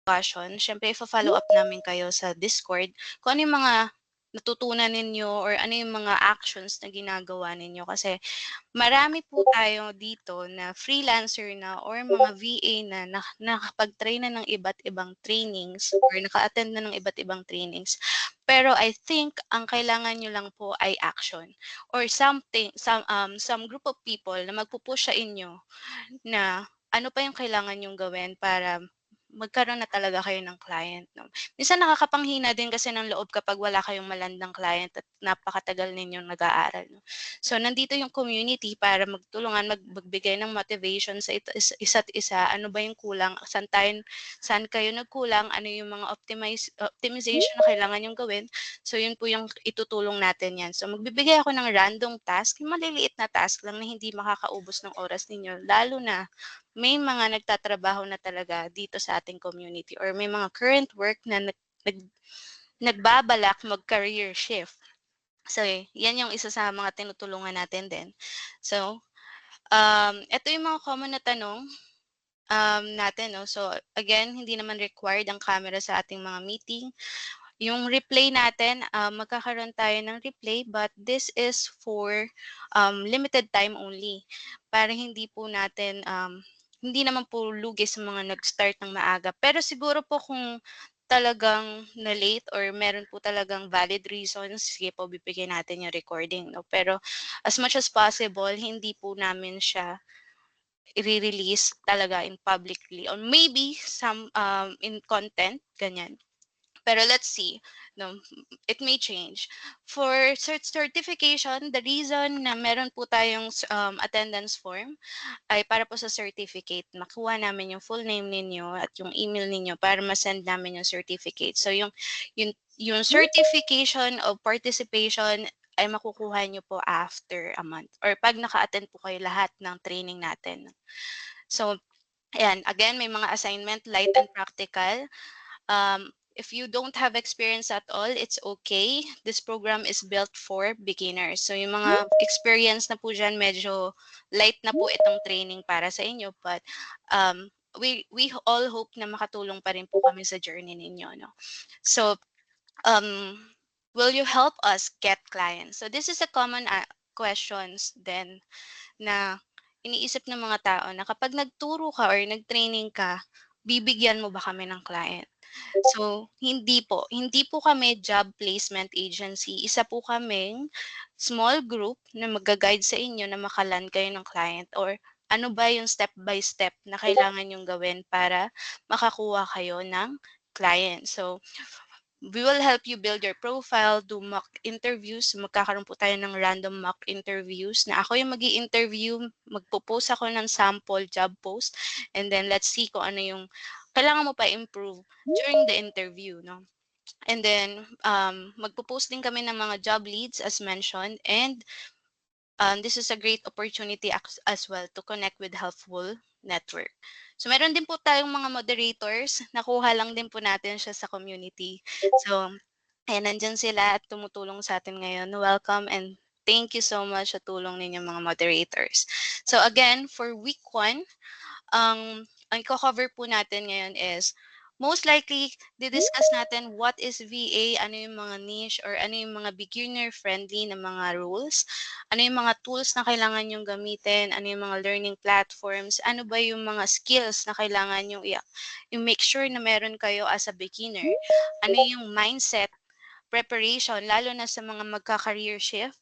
discussion, syempre ifa-follow up namin kayo sa Discord kung ano yung mga natutunan ninyo or ano yung mga actions na ginagawa ninyo. Kasi marami po tayo dito na freelancer na or mga VA na nakapag-train na ng iba't ibang trainings or naka-attend na ng iba't ibang trainings. Pero I think ang kailangan nyo lang po ay action or some group of people na magpo-push sa inyo na ano pa yung kailangan niyong gawin para magkaroon na talaga kayo ng client, 'no. Minsan nakakapanghina din kasi ng loob kapag wala kayong malandang client at napakatagal ninyong nag-aaral, 'no. So, nandito yung community para magtulungan, magbigay ng motivation sa isa't isa. Ano ba yung kulang, saan kayo nagkulang, ano yung mga optimization na kailangan niyong gawin. So, yun po yung itutulong natin 'yan. So, magbibigay ako ng random task, yung maliliit na task lang na hindi makakaubos ng oras ninyo lalo na may mga nagtatrabaho na talaga dito sa ating community or may mga current work na nagbabalak mag-career shift. So, yan yung isa sa mga tinutulungan natin din. So, ito yung mga common na tanong natin, no? So, again, hindi naman required ang camera sa ating mga meeting. Yung replay natin, magkakaroon tayo ng replay but this is for limited time only. Para hindi po natin, hindi naman po lugi sa mga nag-start ng maaga. Pero siguro po kung talagang na-late or meron po talagang valid reasons, sige po, bibigyan natin yung recording. No? Pero as much as possible, hindi po namin siya i-release talaga in publicly or maybe some in content, ganyan. Pero let's see, no, it may change. For certification, the reason na meron po tayong attendance form ay para po sa certificate. Makuha namin yung full name ninyo at yung email ninyo para ma-send namin yung certificate. So yung certification of participation ay makukuha nyo po after a month or pag naka-attend po kayo lahat ng training natin. So, ayan, again, may mga assignment, light and practical. If you don't have experience at all, it's okay. This program is built for beginners. So yung mga experience na po dyan, medyo light na po itong training para sa inyo. But we all hope na makatulong pa rin po kami sa journey ninyo. No? So, um, will you help us get clients? So this is a common questions then na iniisip ng mga tao na kapag nagturo ka or nag-training ka, bibigyan mo ba kami ng client? So, hindi po. Hindi po kami job placement agency. Isa po kaming small group na magga-guide sa inyo na makalan kayo ng client or ano ba yung step by step na kailangan yung gawin para makakuha kayo ng client. So, we will help you build your profile, do mock interviews. Magkakaroon po tayo ng random mock interviews na ako yung mag-i-interview, magpo-post ako ng sample job post, and then let's see kung ano yung kailangan mo pa improve during the interview, no? And then, magpo-post din kami ng mga job leads as mentioned, and this is a great opportunity as well to connect with helpful network. So meron din po tayong mga moderators, nakuha lang din po natin siya sa community. So, ayan, nandyan sila at tumutulong sa atin ngayon. Welcome and thank you so much sa tulong ninyo mga moderators. So again, for week 1, ang i-cover po natin ngayon is most likely, didiscuss natin what is VA, ano yung mga niche or ano yung mga beginner-friendly na mga rules, ano yung mga tools na kailangan yung gamitin, ano yung mga learning platforms, ano ba yung mga skills na kailangan yung make sure na meron kayo as a beginner, ano yung mindset, preparation, lalo na sa mga magka-career shift,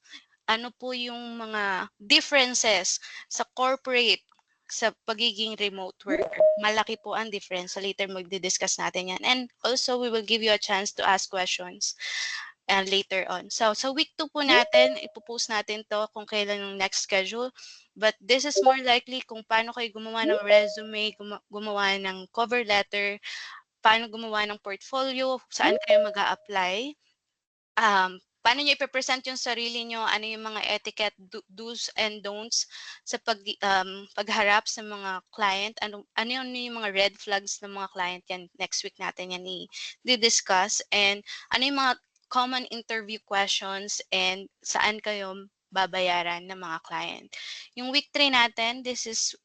ano po yung mga differences sa corporate sa pagiging remote worker. Malaki po ang difference. So later magdi-discuss natin yan. And also, we will give you a chance to ask questions later on. So, sa week 2 po natin, ipopost natin to kung kailan yung next schedule. But this is more likely kung paano kayo gumawa ng resume, gumawa ng cover letter, paano gumawa ng portfolio, saan kayo mag-a-apply, paano niyo ipe-present yung sarili niyo, ano yung mga etiquette, do's and don'ts sa pagharap sa mga client, ano yung mga red flags ng mga client, yan next week natin yan i-discuss, and ano yung mga common interview questions and saan kayo babayaran ng mga client. Yung week 3 natin, this is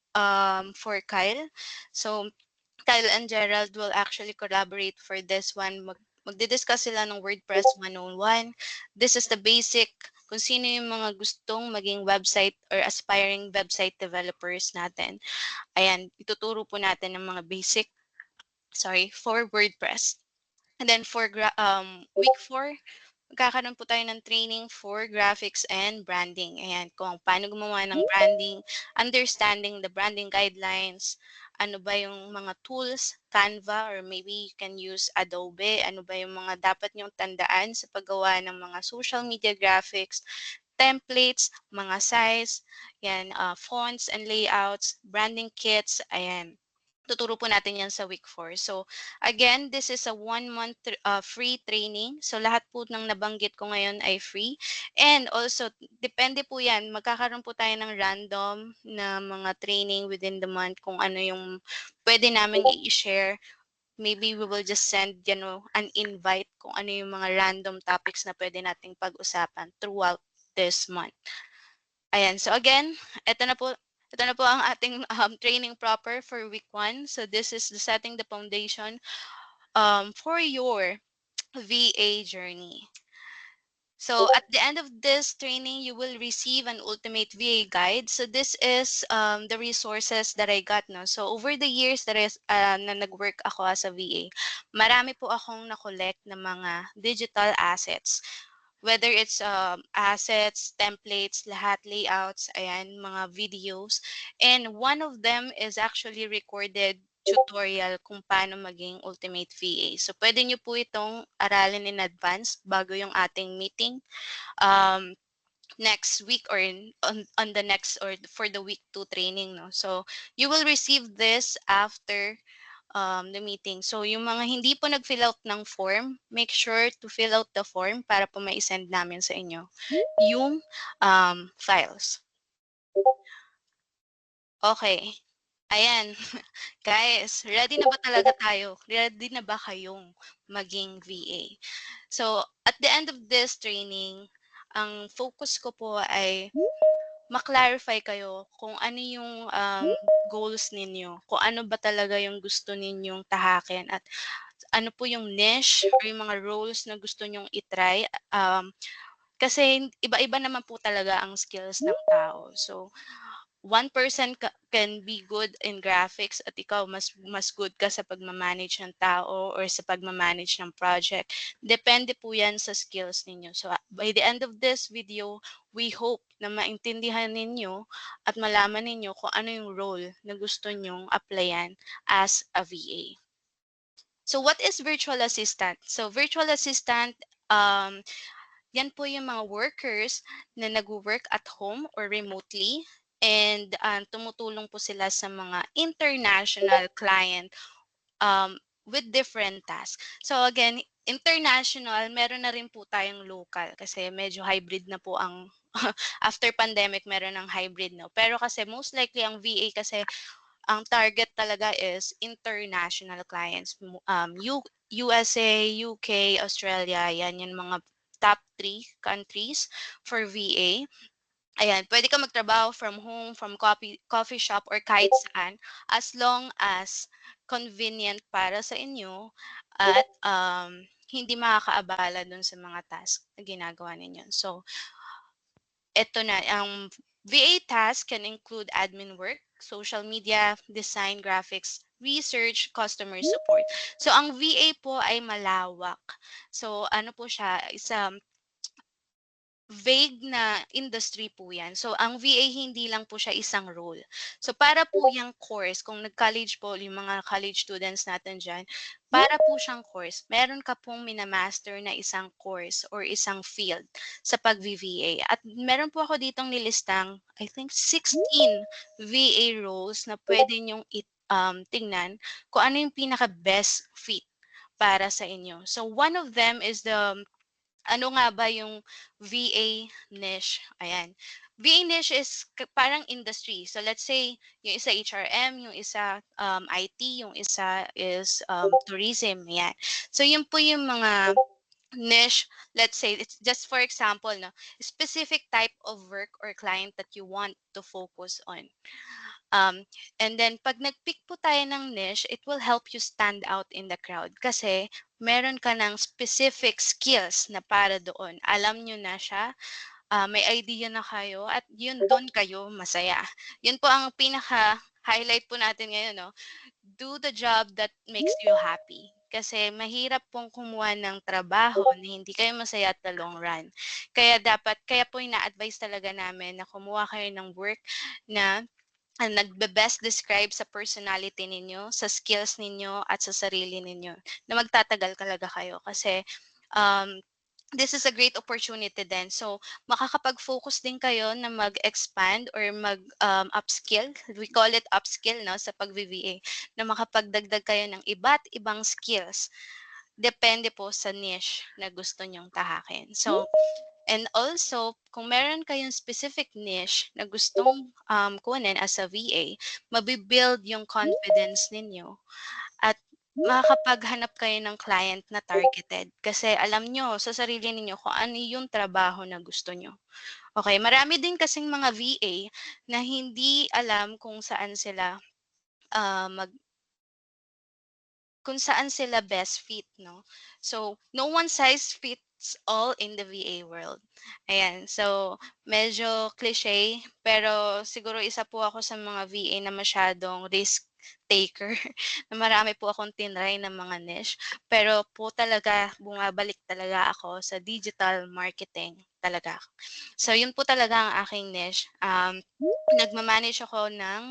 for Kyle. So, Kyle and Gerald will actually collaborate for this one. Magdi-discuss sila ng WordPress 101. This is the basic kung sino yung mga gustong maging website or aspiring website developers natin. Ayan, ituturo po natin ng mga basic, for WordPress. And then for week 4, magkakaroon po tayo ng training for graphics and branding. Ayan, kung paano gumawa ng branding, understanding the branding guidelines, ano ba yung mga tools, Canva, or maybe you can use Adobe, ano ba yung mga dapat niyong tandaan sa paggawa ng mga social media graphics, templates, mga size, yan, fonts and layouts, branding kits, ayan. Tuturo po natin yan sa week 4. So, again, this is a 1-month free training. So, lahat po ng nabanggit ko ngayon ay free. And also, depende po yan. Magkakaroon po tayo ng random na mga training within the month kung ano yung pwede namin i-share. Maybe we will just send, an invite kung ano yung mga random topics na pwede nating pag-usapan throughout this month. Ayan. So again, ito na po ang ating training proper for week 1. So this is the setting the foundation for your VA journey. So at the end of this training, you will receive an ultimate VA guide. So this is the resources that I got. No? So over the years that na nag-work ako as a VA, marami po akong na-collect na mga digital assets. Whether it's assets, templates, lahat, layouts, ayan, mga videos. And one of them is actually recorded tutorial kung paano maging ultimate VA. So, pwede nyo po itong aralin in advance bago yung ating meeting next week or on the next or for the week 2 training. No? So, you will receive this after the meeting. So, yung mga hindi po nag-fill out ng form, make sure to fill out the form para po ma-send namin sa inyo yung files. Okay. Ayan. Guys, ready na ba talaga tayo? Ready na ba kayong maging VA? So, at the end of this training, ang focus ko po ay ma-clarify kayo kung ano yung goals ninyo, kung ano ba talaga yung gusto ninyong tahakin at ano po yung niche or yung mga roles na gusto nyong itry. Kasi iba-iba naman po talaga ang skills ng tao. So, one person can be good in graphics at ikaw mas good ka sa pagmamanage ng tao or sa pagmamanage ng project. Depende po yan sa skills ninyo. So, by the end of this video, we hope na maintindihan ninyo at malaman ninyo kung ano yung role na gusto nyong applyan as a VA. So, what is virtual assistant? So, virtual assistant, yan po yung mga workers na nag-work at home or remotely and tumutulong po sila sa mga international client with different tasks. So again, international, meron na rin po tayong local kasi medyo hybrid na po ang after pandemic meron ng hybrid, no. Pero kasi most likely ang VA kasi ang target talaga is international clients. USA, UK, Australia, yan yung mga top 3 countries for VA. Ayan, pwede ka magtrabaho from home, from coffee shop, or kahit saan, as long as convenient para sa inyo at hindi makakaabala dun sa mga task na ginagawa ninyo. So, ito na, ang VA tasks can include admin work, social media, design, graphics, research, customer support. So, ang VA po ay malawak. So, ano po siya, vague na industry po yan. So, ang VA hindi lang po siya isang role. So, para po yung course, kung nag-college po, yung mga college students natin dyan, para po siyang course, meron ka pong minamaster na isang course or isang field sa pag-VA. At meron po ako ditong nilistang, I think, 16 VA roles na pwede nyong tingnan kung ano yung pinaka-best fit para sa inyo. So, one of them is ano nga ba yung VA niche? Ayan. VA niche is parang industry. So let's say, yung isa HRM, yung isa IT, yung isa is tourism. Ayan. So yun po yung mga niche, let's say, it's just for example, no, specific type of work or client that you want to focus on. Um, and then 'pag nag-pick po tayo ng niche, it will help you stand out in the crowd kasi meron ka ng specific skills na para doon. Alam niyo na siya, may idea na kayo at yun dun kayo masaya. Yun po ang pinaka-highlight po natin ngayon 'no, do the job that makes you happy. Kasi mahirap pong kumuha ng trabaho na hindi kayo masaya at the long run. Kaya po ina-advice talaga namin na kumuha kayo ng work na nagbe-best describe sa personality ninyo, sa skills ninyo, at sa sarili ninyo, na magtatagal talaga kayo. Kasi, um, this is a great opportunity din. So, makakapag-focus din kayo na mag-expand or upskill. We call it upskill 'no, sa pag-VVA, na makapagdagdag kayo ng iba't ibang skills. Depende po sa niche na gusto niyong tahakin. So, and also, kung meron kayong specific niche na gustong, kunin as a VA, mabi-build yung confidence ninyo at makakapaghanap kayo ng client na targeted. Kasi alam niyo sa sarili ninyo kung ano yung trabaho na gusto niyo. Okey, marami din kasing mga VA na hindi alam ah, mag kung saan sila best fit 'no. So, no one size fits all in the VA world. Ayan, so medyo cliche pero siguro isa po ako sa mga VA na masyadong risk taker na marami po akong tinry na mga niche. Pero po talaga bumabalik talaga ako sa digital marketing talaga. So, yun po talaga ang aking niche. Nagma-manage ako ng,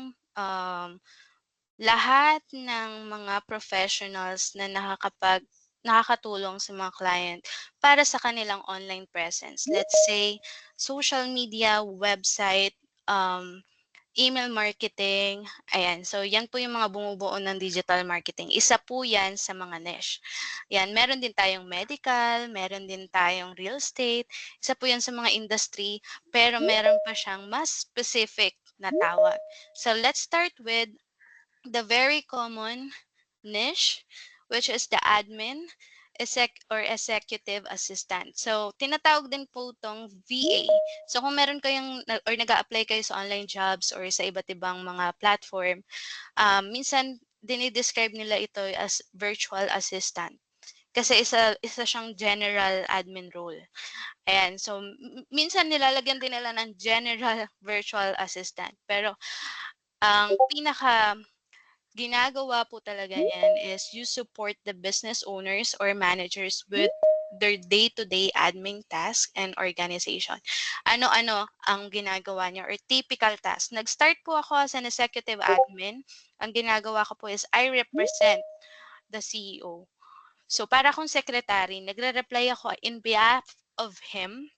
lahat ng mga professionals na nakakatulong sa mga client para sa kanilang online presence. Let's say, social media, website, email marketing, ayan. So, yan po yung mga bumubuo ng digital marketing. Isa po yan sa mga niche. Yan, meron din tayong medical, meron din tayong real estate. Isa po yan sa mga industry, pero meron pa siyang mas specific na tawag. So, let's start with the very common niche, which is the admin or executive assistant. So, tinatawag din po itong VA. So, kung meron kayong or nag apply kayo sa online jobs or sa iba't ibang mga platform, minsan dini-describe nila ito as virtual assistant. Kasi isa siyang general admin role. Ayan, so minsan nilalagyan din nila ng general virtual assistant. Pero ang pinaka ginagawa po talaga niyan is you support the business owners or managers with their day-to-day admin task and organization. Ano-ano ang ginagawa niya or typical task. Nag-start po ako as an executive admin. Ang ginagawa ko po is I represent the CEO. So para akong secretary, nagre-reply ako in behalf of him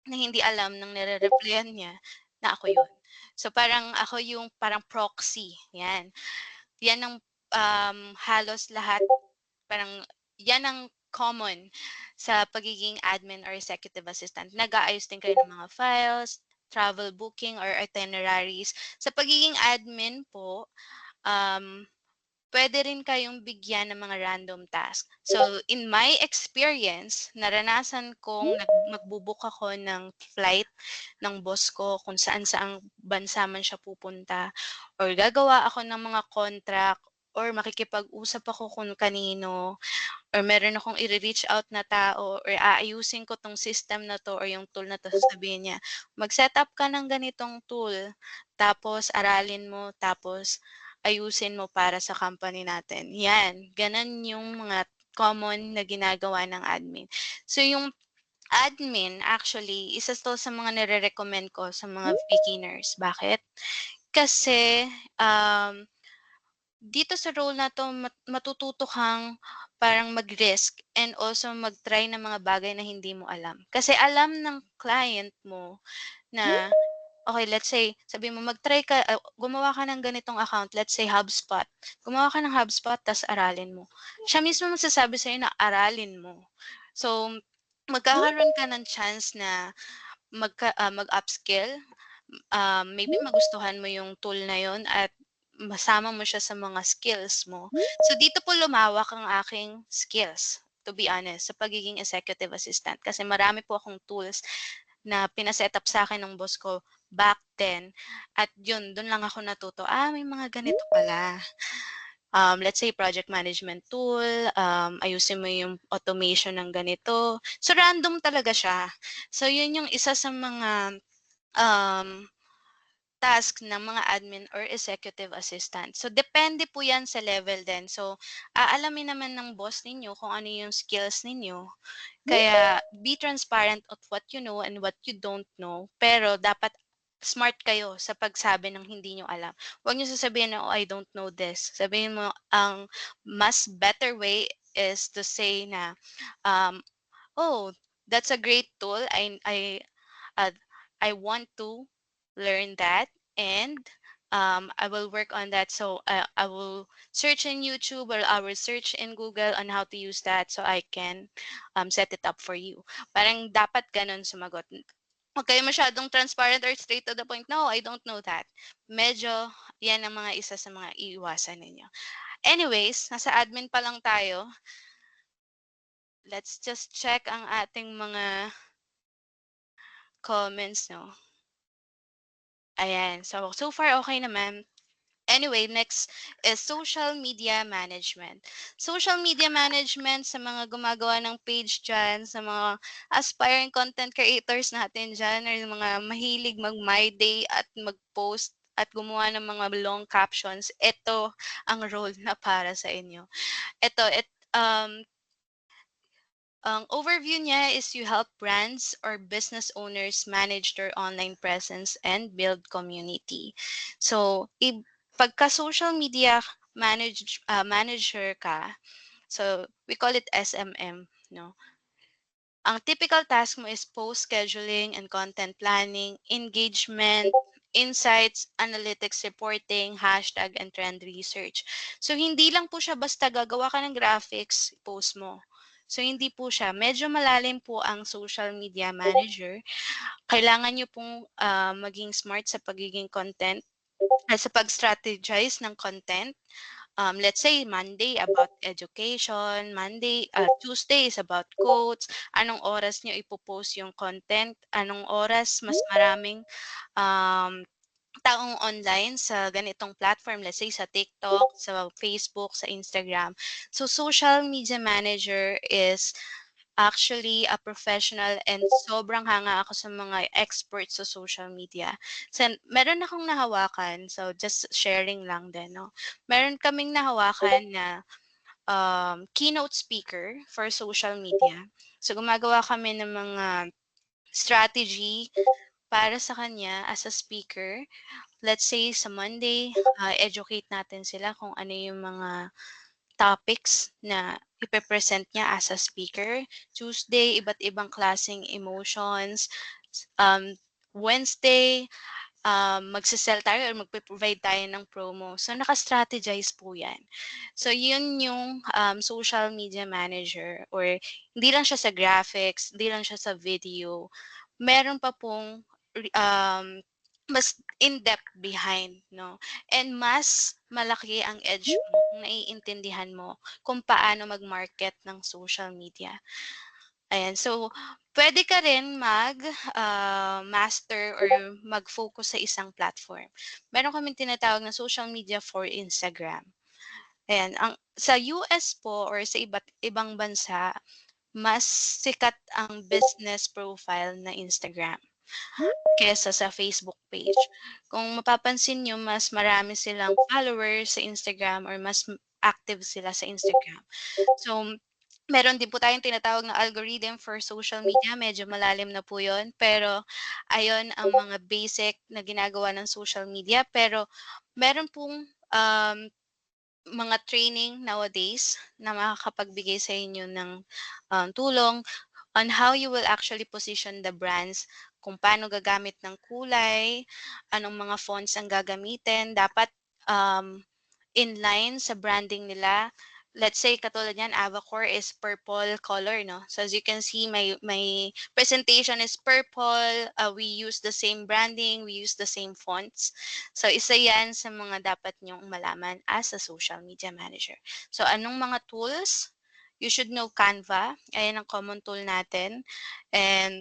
na hindi alam ng nire-replyan niya na ako yun. So parang ako yung parang proxy, yan. Yan ang, halos lahat parang yan ang common sa pagiging admin or executive assistant. Nag-aayos din kayo ng mga files, travel booking or itineraries. Sa pagiging admin po, um, puwede rin kayong bigyan ng mga random task. So, in my experience, naranasan kong magbo-book ako ng flight ng boss ko kung saan-saang bansa man siya pupunta or gagawa ako ng mga contract or makikipag-usap ako kung kanino or meron akong i-re-reach out na tao or aayusin ko 'tong system na 'to or yung tool na 'to, sasabihin niya, "Mag-set up ka ng ganitong tool, tapos aralin mo, tapos ayusin mo para sa company natin." 'Yan, gano'n yung mga common na ginagawa ng admin. So yung admin actually, isa 'to sa mga nire-recommend ko sa mga beginners. Bakit? Kasi, dito sa role na 'to matututo kang parang mag-risk and also mag-try ng mga bagay na hindi mo alam. Kasi alam ng client mo na, okay, let's say sabihin mo mag-try ka, gumawa ka ng ganitong account, let's say HubSpot. Gumawa ka ng HubSpot ta's aralin mo. Siya mismo magsasabi sa'yo na aralin mo. So, magkakaroon ka ng chance na mag-upskill, maybe magustuhan mo yung tool na yun at masama mo siya sa mga skills mo. So dito po lumawak ang aking skills, to be honest, sa pagiging executive assistant kasi marami po akong tools na pina-set up sa'kin ng boss ko back then at yun, dun lang ako natuto, may mga ganito pala. Let's say project management tool, ayusin mo yung automation ng ganito. So, random talaga siya. So, yun yung isa sa mga, um task ng mga admin or executive assistant. So, depende po yan sa level din. So, aalamin naman ng boss ninyo kung ano yung skills ninyo. Kaya, be transparent of what you know and what you don't know. Pero, dapat smart kayo sa pagsabi ng hindi nyo alam. Huwag nyo sasabihin na, oh, I don't know this. Sabihin mo, ang mas better way is to say na, um, oh, that's a great tool. Uh, I want to learn that and I will work on that. So I will search in YouTube or I will search in Google on how to use that so I can set it up for you. Parang dapat ganun sumagot. Huwag kayo masyadong transparent or straight to the point. No, I don't know that. Medyo yan ang mga isa sa mga iiwasan ninyo. Anyways, nasa admin pa lang tayo. Let's just check ang ating mga comments, no? Ayan. So far okay naman. Anyway, next is social media management. Social media management sa mga gumagawa ng page dyan, sa mga aspiring content creators natin dyan, or yung mga mahilig mag-my day at mag-post at gumawa ng mga long captions, ito ang role na para sa inyo. Ang overview niya is you help brands or business owners manage their online presence and build community. So, pagka social media manager ka, so we call it SMM, no? Ang typical task mo is post scheduling and content planning, engagement, insights, analytics reporting, hashtag, and trend research. So, hindi lang po siya basta gagawa ka ng graphics, post mo. So, hindi po siya. Medyo malalim po ang social media manager. Kailangan nyo pong maging smart sa pagiging content, sa pag-strategize ng content. Let's say Monday about education, Tuesday is about quotes, anong oras nyo ipopost yung content, anong oras mas maraming um, taong online sa ganitong platform, let's say sa TikTok, sa Facebook, sa Instagram. So social media manager is actually a professional and sobrang hanga ako sa mga experts sa social media. So, meron akong nahawakan, so just sharing lang din, no? Meron kaming nahawakan na keynote speaker for social media. So, gumagawa kami ng mga strategy para sa kanya as a speaker. Let's say sa Monday, educate natin sila kung ano yung mga topics na ipe-present niya as a speaker. Tuesday, iba't ibang klaseng emotions. Um, Wednesday, magse-sell tayo or magpe-provide tayo ng promo. So, naka-strategize po yan. So, yun yung social media manager or hindi lang siya sa graphics, hindi lang siya sa video. Meron pa pong um, mas in-depth behind, no? And mas malaki ang edge mo kung naiintindihan mo kung paano mag-market ng social media. Ayan, so pwede ka rin master or mag-focus sa isang platform. Meron kaming tinatawag na social media for Instagram. Ayan, sa US po or sa iba't ibang bansa, mas sikat ang business profile na Instagram kesa sa Facebook page. Kung mapapansin niyo, mas marami silang followers sa Instagram or mas active sila sa Instagram. So, meron din po tayong tinatawag na algorithm for social media, medyo malalim na po 'yun, pero ayun ang mga basic na ginagawa ng social media. Pero meron pong, mga training nowadays na makakapagbigay sa inyo ng, tulong on how you will actually position the brands, kung paano gagamit ng kulay, anong mga fonts ang gagamitin, dapat inline sa branding nila. Let's say katulad niyan, Avacor is purple color, no? So as you can see, my presentation is purple. We use the same branding, we use the same fonts. So isa yan sa mga dapat niyong malaman as a social media manager. So anong mga tools? You should know Canva. Ayan ang common tool natin. And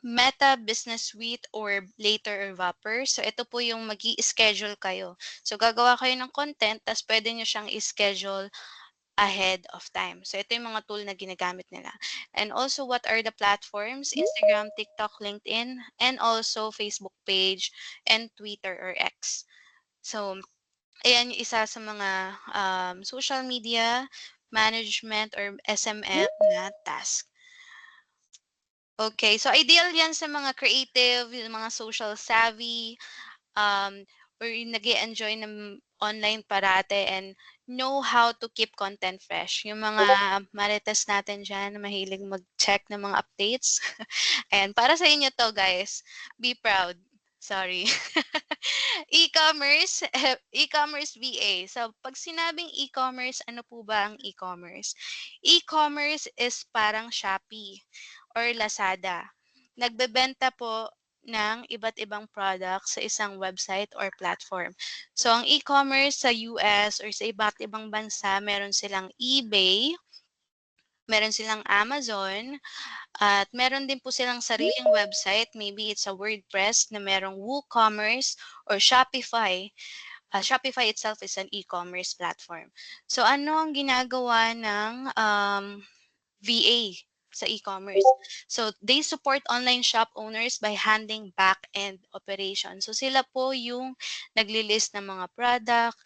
Meta, Business Suite, or Later or Vapor. So ito po yung magi-schedule kayo. So gagawa kayo ng content, tas pwede nyo siyang i-schedule ahead of time. So ito yung mga tool na ginagamit nila. And also, what are the platforms? Instagram, TikTok, LinkedIn, and also Facebook page and Twitter or X. So ayan yung isa sa mga social media management or SMM na task. Okay, so ideal yan sa mga creative, yung mga social savvy, or yung nag-e-enjoy ng online parate and know how to keep content fresh. Yung mga marites natin dyan na mahilig mag-check ng mga updates. And para sa inyo to, guys. Be proud. Sorry. E-commerce, e-commerce VA. So, pag sinabing e-commerce, ano po ba ang e-commerce? E-commerce is parang Shopee or Lazada. Nagbebenta po ng iba't ibang products sa isang website or platform. So, ang e-commerce sa US or sa iba't ibang bansa, meron silang eBay, meron silang Amazon, at meron din po silang sariling website. Maybe it's a WordPress na merong WooCommerce or Shopify. Shopify itself is an e-commerce platform. So, ano ang ginagawa ng VA sa e-commerce? So, they support online shop owners by handling back-end operation. So, sila po yung nagli-list ng mga product,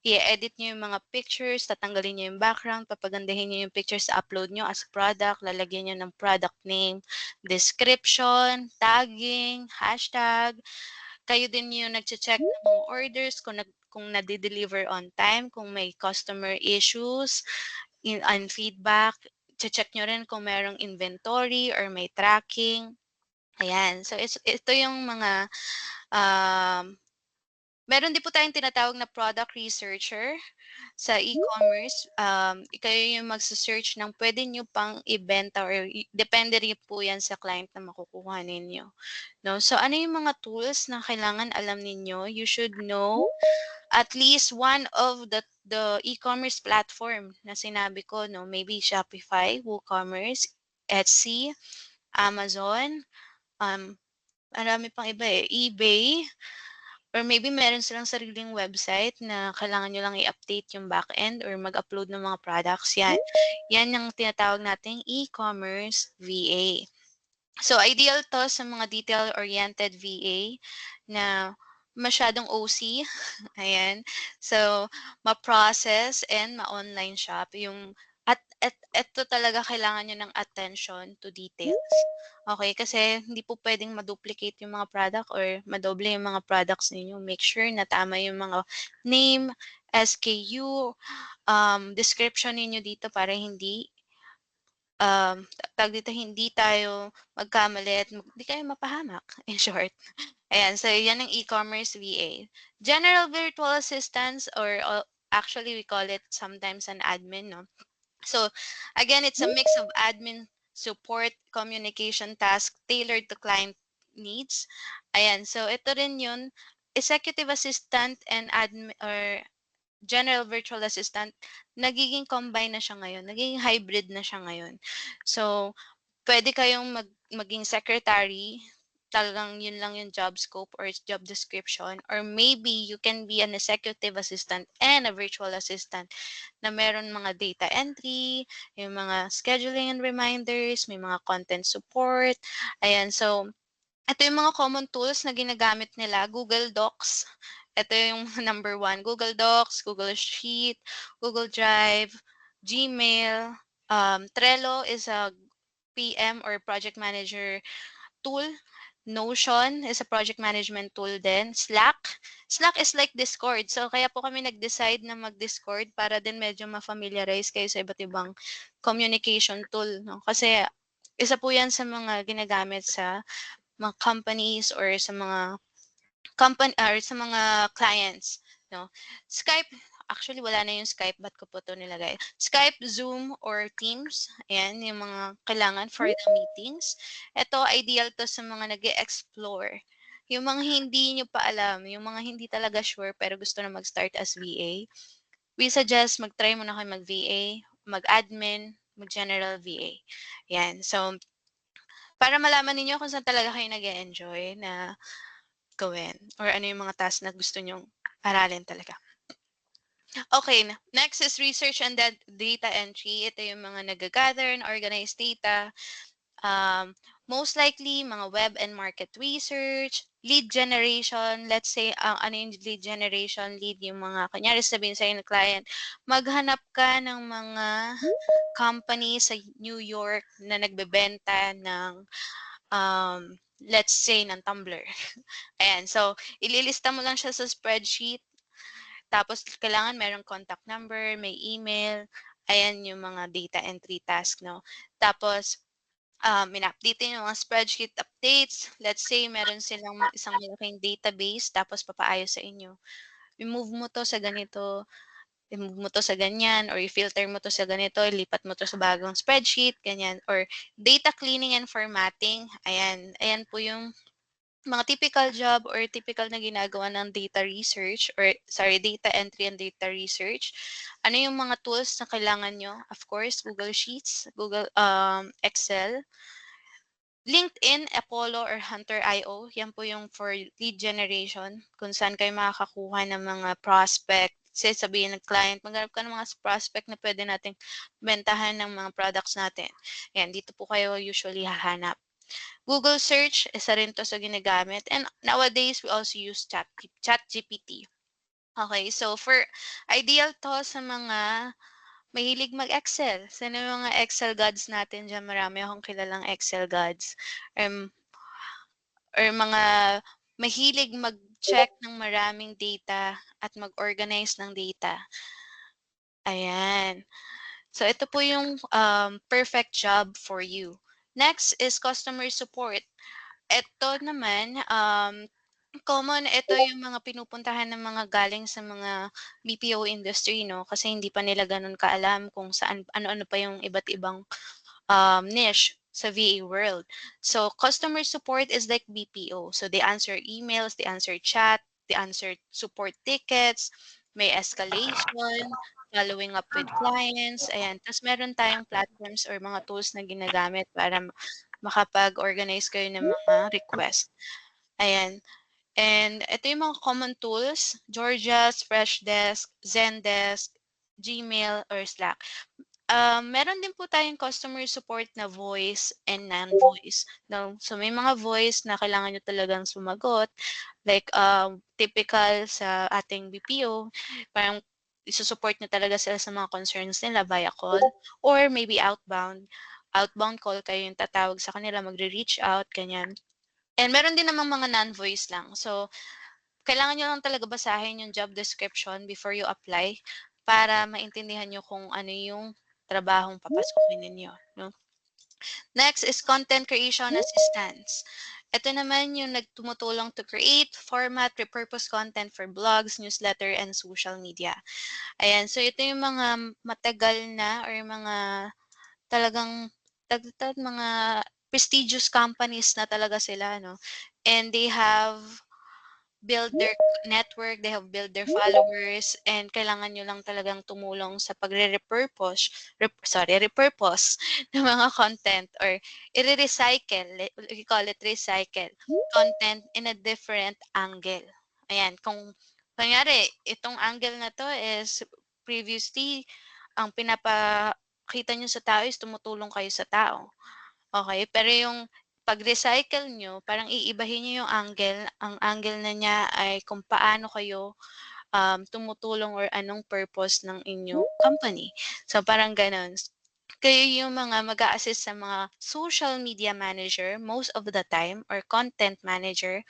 i-edit nyo yung mga pictures, tatanggalin nyo yung background, papagandahin nyo yung pictures, upload nyo as product, lalagyan nyo ng product name, description, tagging, hashtag. Kayo din yung nagche-check ng mga orders kung nade-deliver on time, kung may customer issues, and feedback. Check nyo rin kung merong inventory or may tracking. Ayan. So, ito yung mga um, meron din po tayong tinatawag na product researcher sa e-commerce. Kayo yung magse-search ng pwede nyo pang ibenta or depende rin po yan sa client na makukuha ninyo. No? So, ano yung mga tools na kailangan alam ninyo? You should know at least one of the e-commerce platform na sinabi ko, no? Maybe Shopify, WooCommerce, Etsy, Amazon, marami pang iba eh, eBay, or maybe meron silang sariling website na kailangan nyo lang i-update yung backend or mag-upload ng mga products. Yan. Yan yung tinatawag nating e-commerce VA. So, ideal to sa mga detail-oriented VA na masyadong OC. Ayan. So, ma-process and ma-online shop. At ito talaga kailangan nyo ng attention to details. Okay, kasi hindi po pwedeng ma-duplicate yung mga product or madoble yung mga products ninyo. Make sure na tama yung mga name, SKU, description ninyo dito para hindi tawag dito, hindi tayo magkamali at hindi kayo mapahamak, in short. Ayan, so yan ang e-commerce VA. General virtual assistants or actually we call it sometimes an admin, no? So again, it's a mix of admin support, communication task tailored to client needs. Ayan, so ito rin yun, executive assistant and admin or general virtual assistant, nagiging combine na siya ngayon, nagiging hybrid na siya ngayon. So, pwede kayong maging secretary, talagang yun lang yung job scope or job description, or maybe you can be an executive assistant and a virtual assistant na meron mga data entry, yung mga scheduling and reminders, may mga content support. Ayan, so ito yung mga common tools na ginagamit nila. Google Docs. Ito yung number one. Google Docs, Google Sheet, Google Drive, Gmail. Trello is a PM or project manager tool. Notion is a project management tool din. Slack. Slack is like Discord. So, kaya po kami nag-decide na mag-Discord para din medyo ma-familiarize kayo sa iba't ibang communication tool. No? Kasi, isa po yan sa mga ginagamit sa mga companies or sa mga company or sa mga clients, no? Skype, actually wala na yung Skype, ba't ko po to nilagay? Skype, Zoom, or Teams, ayan, yung mga kailangan for the meetings. Ito, ideal to sa mga nag explore. Yung mga hindi nyo pa alam, yung mga hindi talaga sure pero gusto na mag-start as VA, we suggest mag-try muna kayo mag-VA, mag-admin, mag-general VA. Yan. So, para malaman ninyo kung saan talaga kayo nag-e-enjoy na gawin or ano yung mga task na gusto nyong aralin talaga. Okay, next is research and data entry. Ito yung mga nag-gather and organize data. Most likely, mga web and market research, lead generation. Let's say, ano yung lead generation? Lead yung mga, kunyari sabihin sa'yo ng client, maghanap ka ng mga company sa New York na nagbebenta ng, let's say, ng tumbler. Ayan, so, ililista mo lang siya sa spreadsheet. Tapos kailangan merong contact number, may email, ayan yung mga data entry task, no? Tapos, in-update yung mga spreadsheet updates. Let's say, meron silang isang malaking database, tapos papaayos sa inyo. I-move mo to sa ganito, i-move mo to sa ganyan, or i-filter mo to sa ganito, ilipat mo to sa bagong spreadsheet, ganyan. Or data cleaning and formatting, ayan. Ayan po yung mga typical job or typical na ginagawa ng data research or sorry, data entry and data research. Ano yung mga tools na kailangan nyo? Of course, Google Sheets, Google Excel, LinkedIn, Apollo, or Hunter.io. Yan po yung for lead generation, kung saan kayo makakakuha ng mga prospect. Kasi sabihin ng client, maghanap ka ng mga prospect na pwede nating bentahan ng mga products natin. Yan, dito po kayo usually hahanap. Google search, isa rin to sa ginagamit. And nowadays, we also use ChatGPT. Okay, so for ideal to sa mga mahilig mag-Excel. Sino yung mga Excel gods natin dyan? Marami akong kilalang Excel gods. Or mga mahilig mag-check ng maraming data at mag-organize ng data. Ayan. So ito po yung perfect job for you. Next is customer support. Ito naman, common, ito yung mga pinupuntahan ng mga galing sa mga BPO industry, no? Kasi hindi pa nila ganun kaalam kung saan, ano-ano pa yung iba't ibang niche sa VA world. So customer support is like BPO. So they answer emails, they answer chat, they answer support tickets, may escalation, following up with clients, ayan. Tapos meron tayong platforms or mga tools na ginagamit para makapag-organize kayo ng mga request. Ayan. And ito yung mga common tools, Georgia's, Freshdesk, Zendesk, Gmail, or Slack. Meron din po tayong customer support na voice and non-voice. No? So may mga voice na kailangan nyo talagang sumagot. Like typical sa ating BPO, parang isusupport nyo talaga sila sa mga concerns nila via call or maybe outbound. Outbound call kayo yung tatawag sa kanila, magre-reach out, ganyan. And meron din namang mga non-voice lang. So, kailangan nyo lang talaga basahin yung job description before you apply para maintindihan nyo kung ano yung trabahong papasukin ninyo. No? Next is content creation assistance. Ito naman yung nagtumutulong to create, format, repurpose content for blogs, newsletter, and social media. Ayan, so ito yung mga matagal na or mga talagang mga prestigious companies na talaga sila, no? And they have build their network, they have built their followers, and kailangan nyo lang talagang tumulong sa repurpose ng mga content or i-recycle, we call it recycle, content in a different angle. Ayan, kung kunyari, itong angle na to is previously, ang pinapakita nyo sa tao is tumutulong kayo sa tao. Okay, pero yung pag-recycle nyo, parang iibahin nyo yung angle. Ang angle na niya ay kung paano kayo tumutulong or anong purpose ng inyong company. So parang ganun. Kayo yung mga mag-a-assist sa mga social media manager most of the time or content manager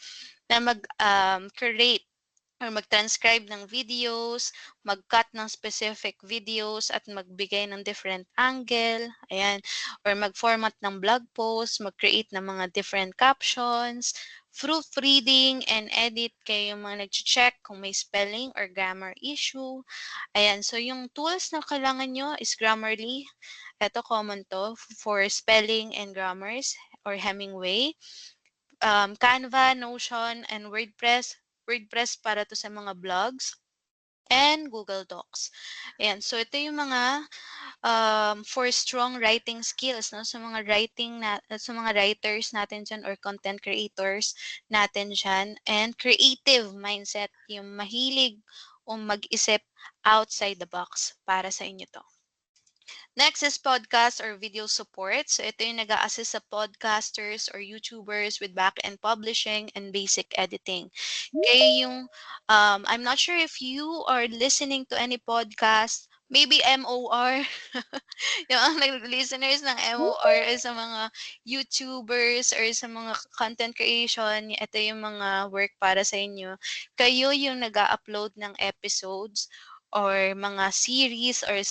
na mag-create or mag-transcribe ng videos, mag-cut ng specific videos at magbigay ng different angle, ayan, or mag-format ng blog post, mag-create ng mga different captions, proofreading and edit kayo yung mga nag-check kung may spelling or grammar issue. Ayan, so yung tools na kailangan nyo is Grammarly. Ito common to for spelling and grammars or Hemingway. Canva, Notion, and WordPress. WordPress para to sa mga blogs and Google Docs. Ayan, so ito yung mga for strong writing skills, no? Sa mga writers natin diyan or content creators natin diyan, and creative mindset, yung mahilig o mag-isip outside the box, para sa inyo 'to. Next is podcast or video support. So ito yung nag-a-assist sa podcasters or YouTubers with back-end publishing and basic editing. Kaya yung, I'm not sure if you are listening to any podcast, maybe MOR, yung ang listeners ng MOR or sa mga YouTubers or sa mga content creation, ito yung mga work para sa inyo. Kayo yung nag-a-upload ng episodes or mga series or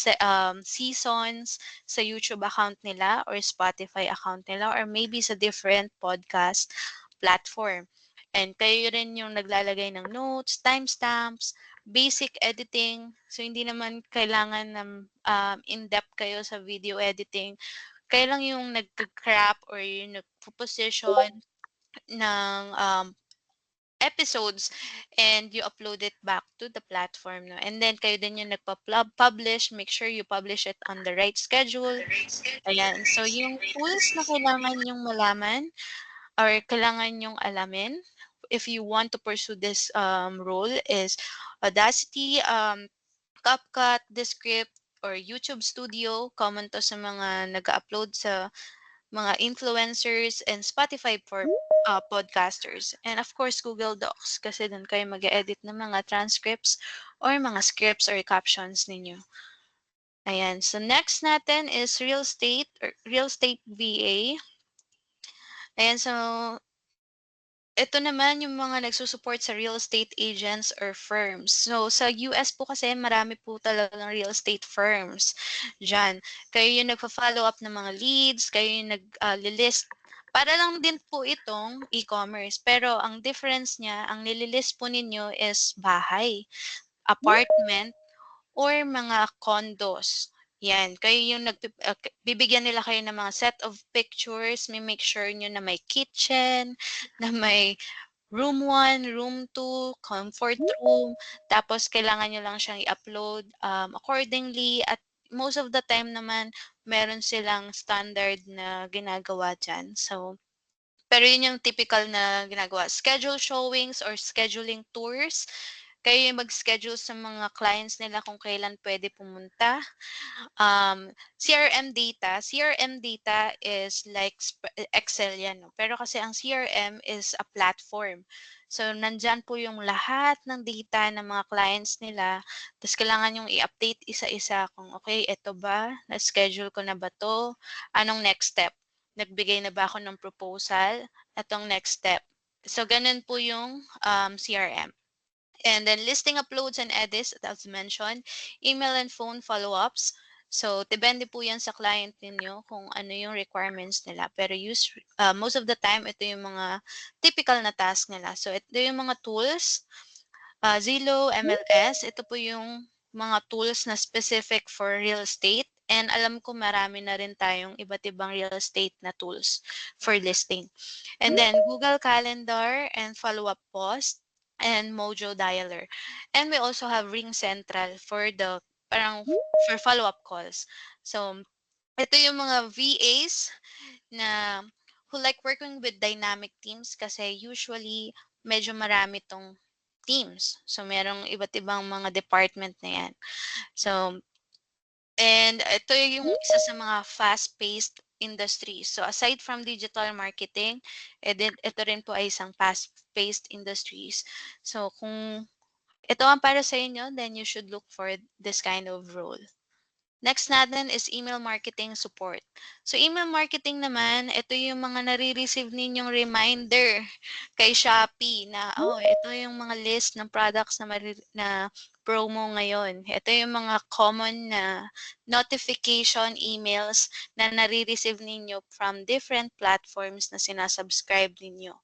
seasons sa YouTube account nila or Spotify account nila or maybe sa different podcast platform. And kayo rin yung naglalagay ng notes, timestamps, basic editing. So, hindi naman kailangan ng in-depth kayo sa video editing. Kayo lang yung nag-crop or yung nagpo-position ng episodes and you upload it back to the platform. No? And then kayo din yung nagpa-publish. Make sure you publish it on the right schedule. Ayan. So, yung tools na kailangan yung malaman or kailangan yung alamin if you want to pursue this role is Audacity, CapCut, Descript, or YouTube Studio. Common to sa mga nag-upload sa mga influencers and Spotify for podcasters. And of course, Google Docs kasi doon kayo mag-edit ng mga transcripts or mga scripts or captions ninyo. Ayan. So next natin is real estate or real estate VA. Ayan. So ito naman yung mga nagsusupport sa real estate agents or firms. So, sa US po kasi marami po talagang real estate firms diyan. Kayo yung nagfa-follow up ng mga leads, kayo yung nag-list. Para lang din po itong e-commerce. Pero ang difference niya, ang nililist po ninyo is bahay, apartment, or mga condos. Yan, kayo yung bibigyan nila kayo ng mga set of pictures, may make sure nyo na may kitchen, na may room 1, room 2, comfort room, tapos kailangan nyo lang siyang i-upload accordingly at most of the time naman meron silang standard na ginagawa dyan. So, pero yun yung typical na ginagawa. Schedule showings or scheduling tours. Kayo yung mag-schedule sa mga clients nila kung kailan pwede pumunta. CRM data is like Excel yan. No? Pero kasi ang CRM is a platform. So, nandyan po yung lahat ng data ng mga clients nila. Tapos, kailangan yung i-update isa-isa kung okay, eto ba? Na-schedule ko na ba to? Anong next step? Nagbigay na ba ako ng proposal? Etong next step. So, ganun po yung CRM. And then listing uploads and edits, as mentioned, email and phone follow-ups. So, depende po yan sa client ninyo kung ano yung requirements nila. Pero most of the time, ito yung mga typical na task nila. So, ito yung mga tools, Zillow, MLS, ito po yung mga tools na specific for real estate. And alam ko marami na rin tayong iba't ibang real estate na tools for listing. And then Google Calendar and follow-up post and Mojo Dialer. And we also have Ring Central for for follow-up calls. So, ito yung mga VAs na who like working with dynamic teams kasi usually medyo marami tong teams. So, merong iba't ibang mga department na yan. So, and ito yung isa sa mga fast-paced industry. So, aside from digital marketing, ito rin po ay isang fast-paced industries. So, kung ito ang para sa inyo, then you should look for this kind of role. Next natin is email marketing support. So, email marketing naman, ito yung mga nare-receive ninyong reminder kay Shopee na, ito yung mga list ng products na promo ngayon. Ito yung mga common na notification emails na nare-receive ninyo from different platforms na sinasubscribe ninyo.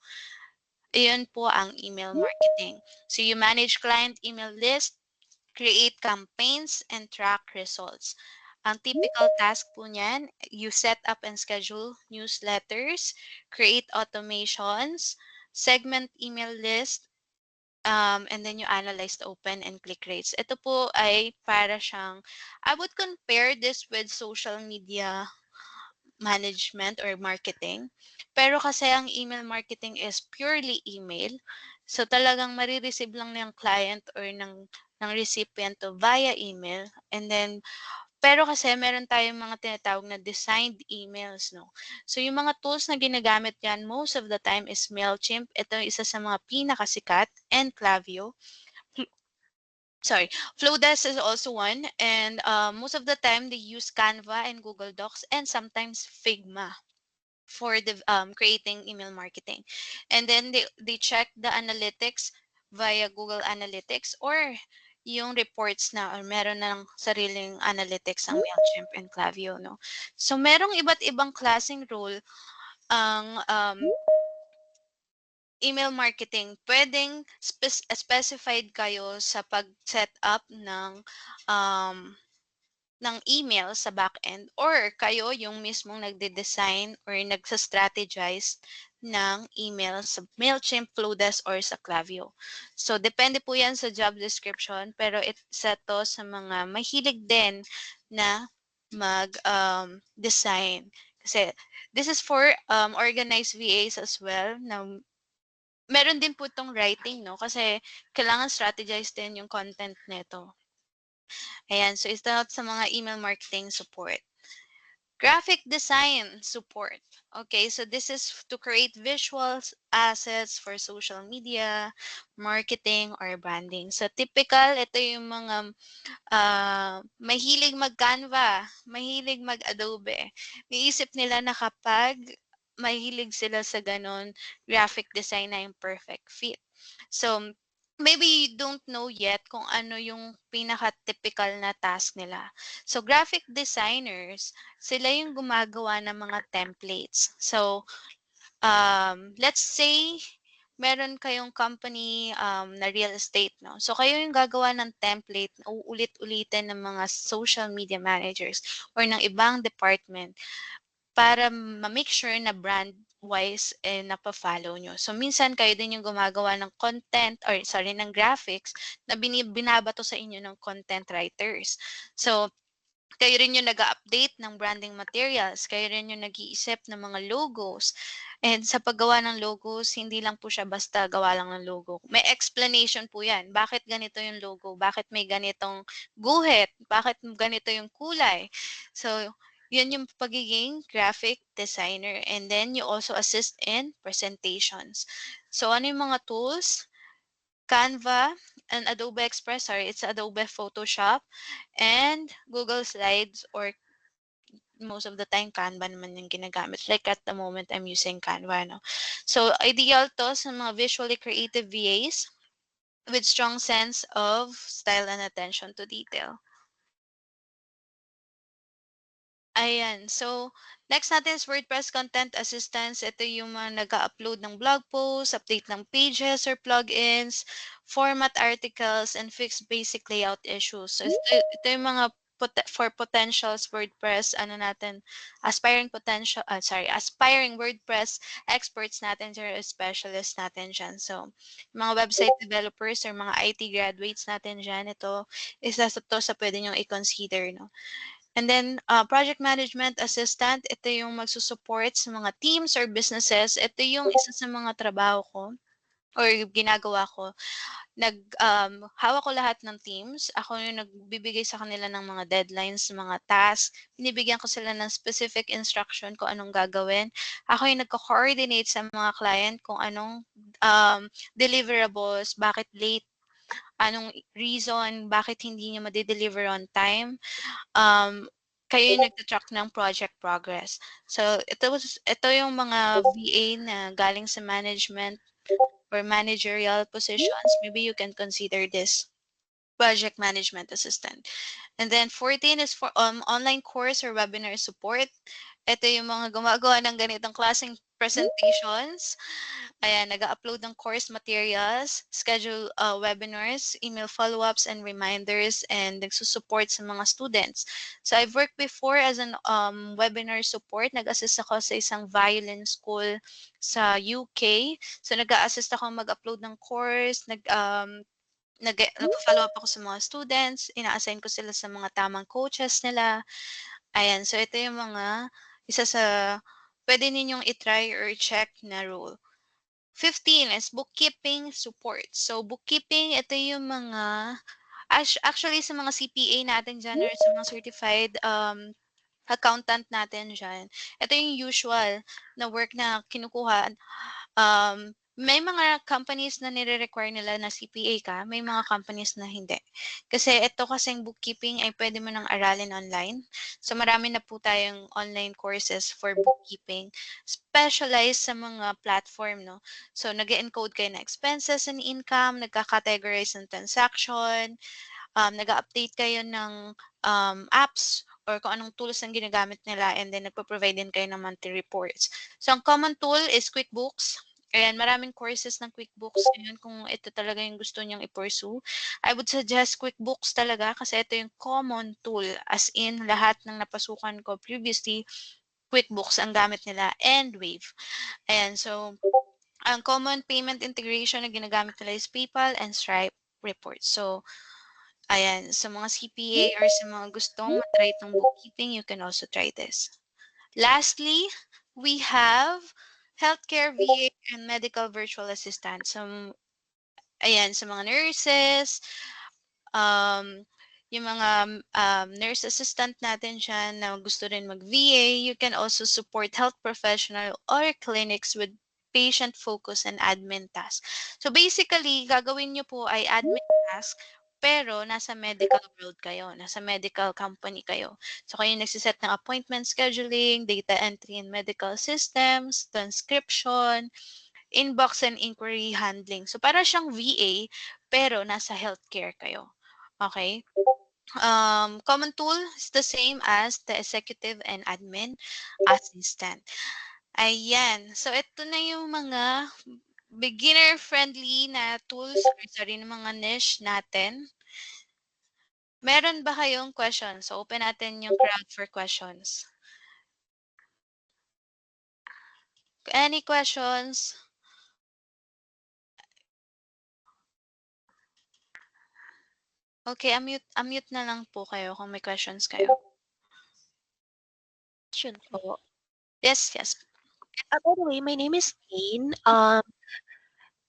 Iyon po ang email marketing. So, you manage client email list, create campaigns, and track results. Ang typical task po niyan, you set up and schedule newsletters, create automations, segment email list, And then you analyze the open and click rates. Ito po ay para siyang, I would compare this with social media management or marketing. Pero kasi ang email marketing is purely email. So talagang marireceive lang ng client or ng recipient to via email. And then pero kasi meron tayong mga tinatawag na designed emails, no? So, yung mga tools na ginagamit yan, most of the time is MailChimp. Ito yung isa sa mga pinakasikat, and Klaviyo. Sorry, Flowdesk is also one, and most of the time they use Canva and Google Docs and sometimes Figma for the creating email marketing. And then they check the analytics via Google Analytics or yung reports na or meron ng sariling analytics ang Mailchimp and Klaviyo, no? So merong iba't ibang klaseng role ang email marketing. Pwedeng specified kayo sa pag-set up um, ng email sa backend or kayo yung mismong nagde-design or nagsa-strategize ng email sa MailChimp, Flowdesk, or sa Klaviyo. So, depende po yan sa job description pero isa to sa mga mahilig din na mag-design. Kasi this is for organized VAs as well na meron din po itong writing, no? Kasi kailangan strategize din yung content nito. Ayan, so isa sa mga email marketing support. Graphic design support. Okay, so this is to create visual assets for social media, marketing, or branding. So typical, ito yung mga mahilig mag-Canva, mahilig mag-Adobe. Iisip nila na kapag mahilig sila sa ganon, graphic design na yung perfect fit. So, maybe you don't know yet kung ano yung pinaka-typical na task nila. So, graphic designers, sila yung gumagawa ng mga templates. So, let's say, meron kayong company na real estate, no? So, kayo yung gagawa ng template na uulit-ulitin ng mga social media managers or ng ibang department para ma-make sure na brand-wise napa-follow nyo. So, minsan kayo din yung gumagawa ng content or sorry, ng graphics na binabato sa inyo ng content writers. So, kayo rin yung nag-update ng branding materials, kayo rin yung nag-iisip ng mga logos. And sa paggawa ng logos, hindi lang po siya basta gawa lang ng logo. May explanation po yan. Bakit ganito yung logo? Bakit may ganitong guhit? Bakit ganito yung kulay? So, yun yung pagiging graphic designer. And then, you also assist in presentations. So, ano yung mga tools? Canva and Adobe Express, sorry, it's Adobe Photoshop and Google Slides or most of the time Canva naman yung ginagamit. Like at the moment, I'm using Canva, no? So, ideal to sa mga visually creative VAs with strong sense of style and attention to detail. Ayan. So, next natin is WordPress Content Assistance. Ito yung mga nag-upload ng blog posts, update ng pages or plugins, format articles, and fix basic layout issues. So, ito yung mga for potentials WordPress, ano natin, aspiring WordPress experts natin or specialists natin dyan. So, mga website developers or mga IT graduates natin dyan, ito, isa sa to sa pwede nyo i-consider, no? And then, project management assistant, ito yung magsusupport sa mga teams or businesses. Ito yung isa sa mga trabaho ko or ginagawa ko. Hawak ko lahat ng teams. Ako yung nagbibigay sa kanila ng mga deadlines, mga tasks. Binibigyan ko sila ng specific instruction kung anong gagawin. Ako yung nagko-coordinate sa mga client kung anong deliverables, bakit late, anong reason, bakit hindi niya ma-deliver on time. Kayo yung nagta-track ng project progress. So, ito yung mga VA na galing sa management or managerial positions. Maybe you can consider this project management assistant. And then 14 is for online course or webinar support. Ito yung mga gumagawa ng ganitong klaseng presentations. Ayan, nag-a-upload ng course materials, schedule webinars, email follow-ups and reminders, and nagsusupport sa mga students. So I've worked before as an webinar support. Nag-assist ako sa isang violin school sa UK. So nag-a-assist ako mag-upload ng course, nagpo-follow up ako sa mga students, ina-assign ko sila sa mga tamang coaches nila. Ayan, so ito yung mga isa sa pwede ninyong i-try or check na rule. 15 is bookkeeping support. So bookkeeping, ito yung mga actually sa mga CPA natin diyan or sa mga certified accountant natin diyan. Ito yung usual na work na kinukuha. May mga companies na nire-require nila na CPA ka, may mga companies na hindi. Kasi ito kasing bookkeeping ay pwede mo nang aralin online. So marami na po tayong online courses for bookkeeping, specialized sa mga platform, no? So nag-encode kayo ng expenses and income, nagka-categorize ng transaction, nag-a-update kayo ng apps or kung anong tools ang ginagamit nila, and then nagpo-provide din kayo ng monthly reports. So ang common tool is QuickBooks. Ayan, maraming courses ng QuickBooks ngayon kung ito talaga yung gusto niyong i-pursue. I would suggest QuickBooks talaga kasi ito yung common tool, as in lahat ng napasukan ko previously, QuickBooks ang gamit nila, and Wave. Ayan, so ang common payment integration na ginagamit nila is PayPal and Stripe reports. So ayan, sa mga CPA or sa mga gustong matry itong bookkeeping, you can also try this. Lastly, we have healthcare VA and medical virtual assistant. So, ayan, sa mga nurses, um, yung mga nurse assistant natin dyan na gusto rin mag-VA, you can also support health professional or clinics with patient focus and admin tasks. So basically, gagawin nyo po ay admin task, pero nasa medical world kayo, nasa medical company kayo. So kayo nagsiset ng appointment scheduling, data entry in medical systems, transcription, inbox and inquiry handling. So para siyang VA, pero nasa healthcare kayo. Okay? Common tool is the same as the executive and admin assistant. Ayan. So, ito na yung mga beginner-friendly na tools or sorry, ng mga niche natin. Meron ba kayong questions? So, open natin yung crowd for questions. Any questions? Okay, unmute na lang po kayo kung may questions kayo. Question po. Yes, yes. By the way, my name is Jane.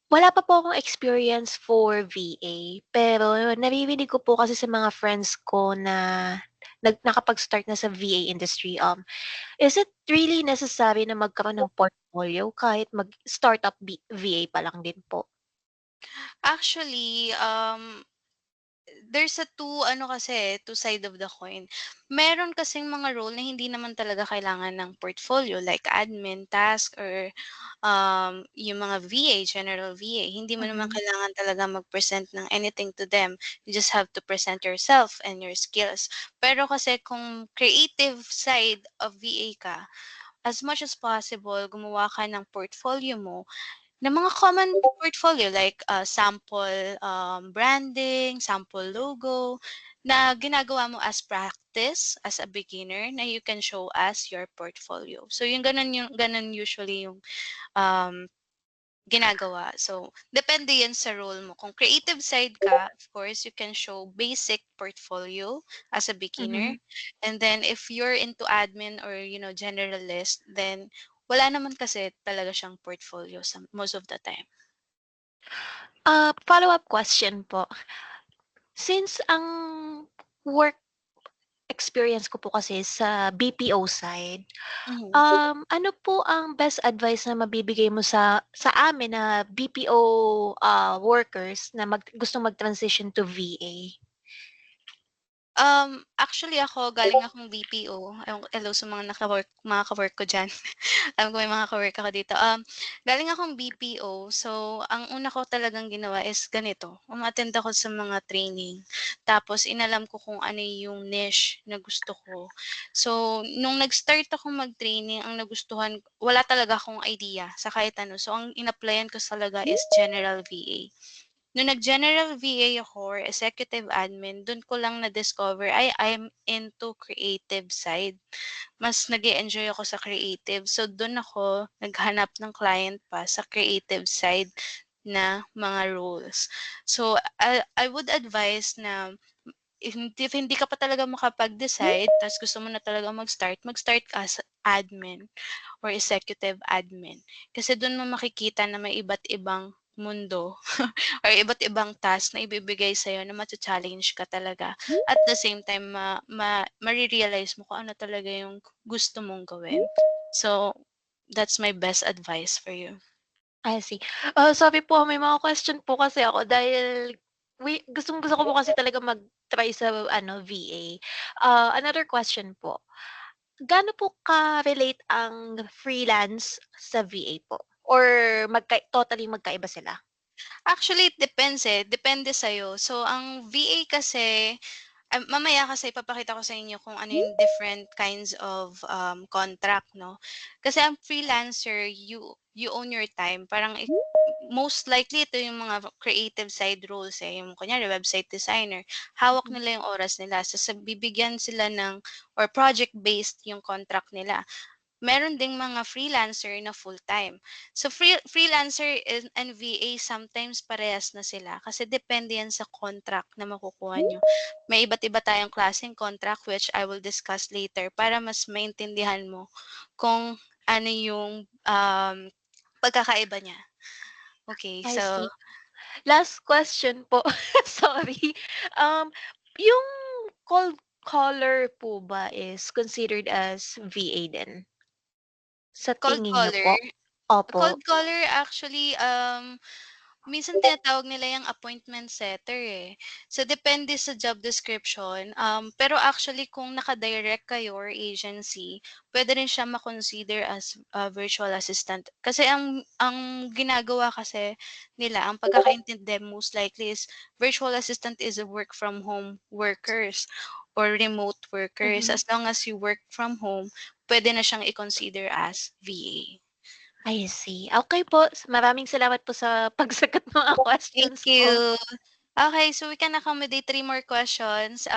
Wala pa po akong experience for VA, pero naririnig ko po kasi sa mga friends ko na nakapag-start na sa VA industry. Is it really necessary na magkaroon ng portfolio kahit mag-startup VA pa lang din po? Actually, there's a two side of the coin. Meron kasing mga role na hindi naman talaga kailangan ng portfolio like admin task or yung mga VA, general VA. Hindi mo naman Mhm. kailangan talaga mag-present ng anything to them. You just have to present yourself and your skills. Pero kasi kung creative side of VA ka, as much as possible, gumawa ka ng portfolio mo na mga common portfolio like sample branding, sample logo na ginagawa mo as practice as a beginner na you can show as your portfolio. So yung ganun usually yung um, ginagawa. So depende yan sa role mo. Kung creative side ka, of course, you can show basic portfolio as a beginner. Mhm. And then if you're into admin or generalist, then wala naman kasi talaga siyang portfolio most of the time. Follow-up question po. Since ang work experience ko po kasi sa BPO side, Mhm. ano po ang best advice na mabibigay mo sa amin na BPO, workers na gustong mag-transition to VA? Actually ako galing akong BPO, hello sa mga ka-work ko diyan. Alam ko may mga ka-work ako dito. Galing akong BPO, so ang una ko talagang ginawa is ganito, uma-attend ako sa mga training. Tapos inalam ko kung ano yung niche na gusto ko. So nung nag-start ako mag-training, ang nagustuhan wala talaga akong idea sa kahit ano. So ang in-applyan ko talaga is General VA. Nung nag-general VA ako or executive admin, dun ko lang na-discover ay I'm into creative side. Mas nag enjoy ako sa creative. So dun ako naghanap ng client pa sa creative side na mga roles. So I would advise na if hindi ka pa talaga makapag-decide ta's gusto mo na talaga mag-start ka as admin or executive admin. Kasi dun mo makikita na may iba't ibang mundo or iba't ibang task na ibibigay sa'yo na macha-challenge ka talaga. At the same time mare-realize mo kung ano talaga yung gusto mong gawin. So, that's my best advice for you. I see. Sorry po, may mga question po kasi ako dahil gustong-gusto ko po kasi talaga mag-try sa ano, VA. Another question po, gaano po ka-relate ang freelance sa VA po? Or totally magkaiba sila? Actually, it depends, eh, depende sa'yo. So, ang VA kasi mamaya kasi ipapakita ko sa inyo kung ano yung different kinds of, contract 'no. Kasi ang freelancer, you own your time. Parang most likely ito yung mga creative side roles, eh, yung kunyari website designer, hawak Mhm. nila yung oras nila. So, bibigyan sila ng or project-based yung contract nila. Meron ding mga freelancer na full-time. So freelancer and VA sometimes parehas na sila kasi depende yan sa contract na makukuha nyo. May iba't iba tayong klaseng contract which I will discuss later para mas maintindihan mo kung ano yung pagkakaiba niya. Okay, I so see. Last question po, sorry. Yung cold caller po ba is considered as VA din, sa cold tingin niyo caller. po? Opo. Cold caller actually, minsan tinatawag nila yung appointment setter, eh. So, depende sa job description. Pero actually kung naka-direct kayo or agency, puwede rin siya ma-consider as, virtual assistant. Kasi ang ginagawa kasi nila, ang pagkakaintindi most likely is virtual assistant is a work from home workers or remote workers. Mhm. As long as you work from home, puwede na siyang i-consider as VA. I see. Okey po, maraming salamat po sa pagsagot ng mga Thank questions ko. you. Okay, so we can accommodate 3 more questions.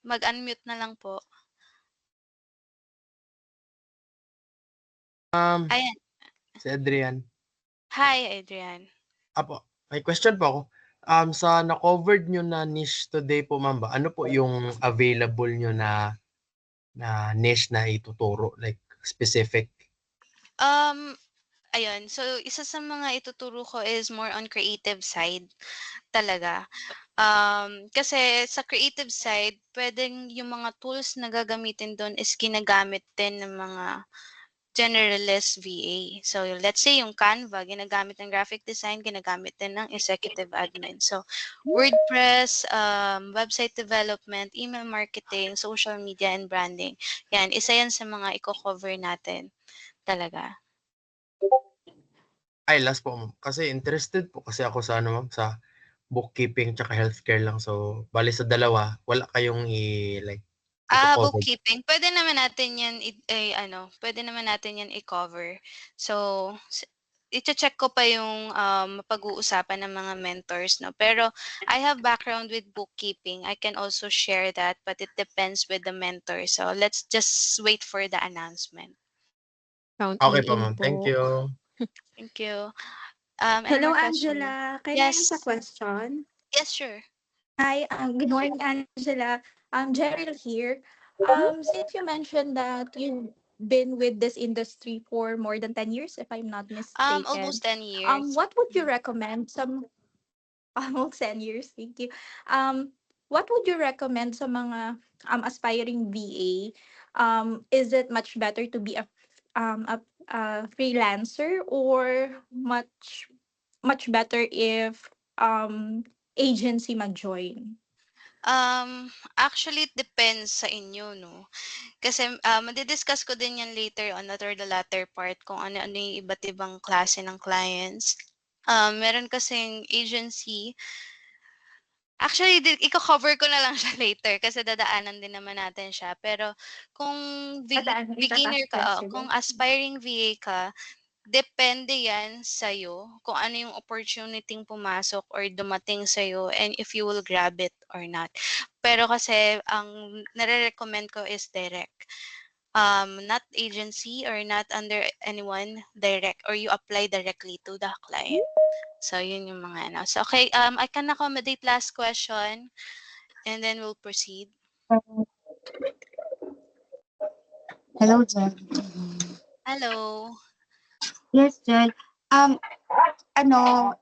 Mag-unmute na lang po. Um, Ayan. si Adrian. Hi, Adrian. Apo, may question po ako. Sa na-covered niyo na niche today po ma'am ba, ano po yung available niyo na niche na ituturo, like specific? Um, Ayun, so isa sa mga ituturo ko is more on creative side talaga. Kasi sa creative side, puwedeng yung mga tools na gagamitin dun is ginagamit din ng mga generalist VA. So, let's say yung Canva, ginagamit ng graphic design, ginagamit din ng executive admin. So, WordPress, website development, email marketing, social media, and branding. Yan, isa yan sa mga i-cover natin talaga. Ay last po ma'am, kasi interested po kasi ako sa ano ma'am, sa bookkeeping tsaka healthcare lang. So, bale sa dalawa wala kayong like iko-cover? Bookkeeping, pwede naman natin yan pwede naman natin yan i-cover. So, iche-check ko pa yung, mapag-uusapan ng mga mentors 'no. Pero I have background with bookkeeping. I can also share that, but it depends with the mentor. So, let's just wait for the announcement. Count me Okay po in ma'am, thank po. you. Thank you. Any Hello, more question? Angela. Can I ask a Yes. question? Yes, sure. Hi, good morning, Angela. Cheryl here. Since you mentioned that you've been with this industry for more than 10 years, if I'm not mistaken, Almost 10 years. what would you Mhm. recommend almost 10 years, thank you. What would you recommend sa mga aspiring VA? Is it much better to be a freelancer, or much better if agency mag-join? Actually, it depends sa inyo, no? Kasi madi-discuss ko din yan later on or the latter part kung ano-ano yung iba't ibang klase ng clients. Meron kasing agency. Actually, iko-cover ko na lang siya later kasi dadaanan din naman natin siya. Pero kung beginner ka, kung aspiring VA ka, depende yan sa'yo kung ano yung opportunity pumasok or dumating sa'yo and if you will grab it or not. Pero kasi ang nare-recommend ko is direct. Not agency or not under anyone, direct, or you apply directly to the client. So, yun yung mga ano. So, okay, I can accommodate last question and then we'll proceed. Hello, Jen. Hello. Yes, Jen. Um, ano,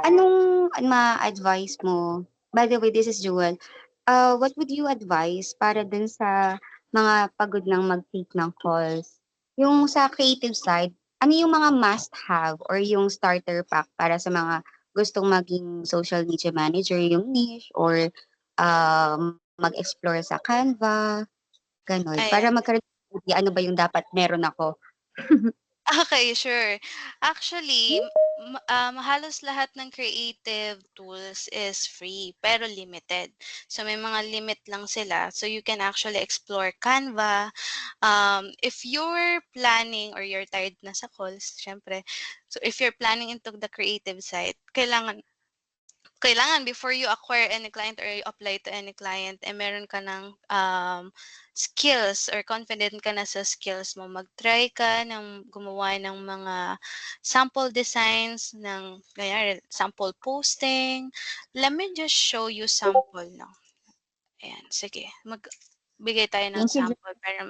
anong ma-advise mo? By the way, this is Jewel. What would you advise para dun sa mga pagod ng mag-take ng calls? Yung sa creative side, ano yung mga must-have or yung starter pack para sa mga gustong maging social media manager, yung niche, or mag-explore sa Canva, ganun. Para Ayan. magkaroon ng idea, ano ba yung dapat meron ako? Okay, sure. Actually, halos lahat ng creative tools is free pero limited. So may mga limit lang sila. So you can actually explore Canva. If you're planning or you're tired na sa calls, syempre. So if you're planning into the creative side, kailangan before you acquire any client or you apply to any client, meron ka ng skills or confident ka na sa skills mo. Mag-try ka ng gumawa ng mga sample designs, ng ganyan, sample posting. Let me just show you sample, no? Ayan, sige. Magbigay tayo ng Thank you, Jen. sample para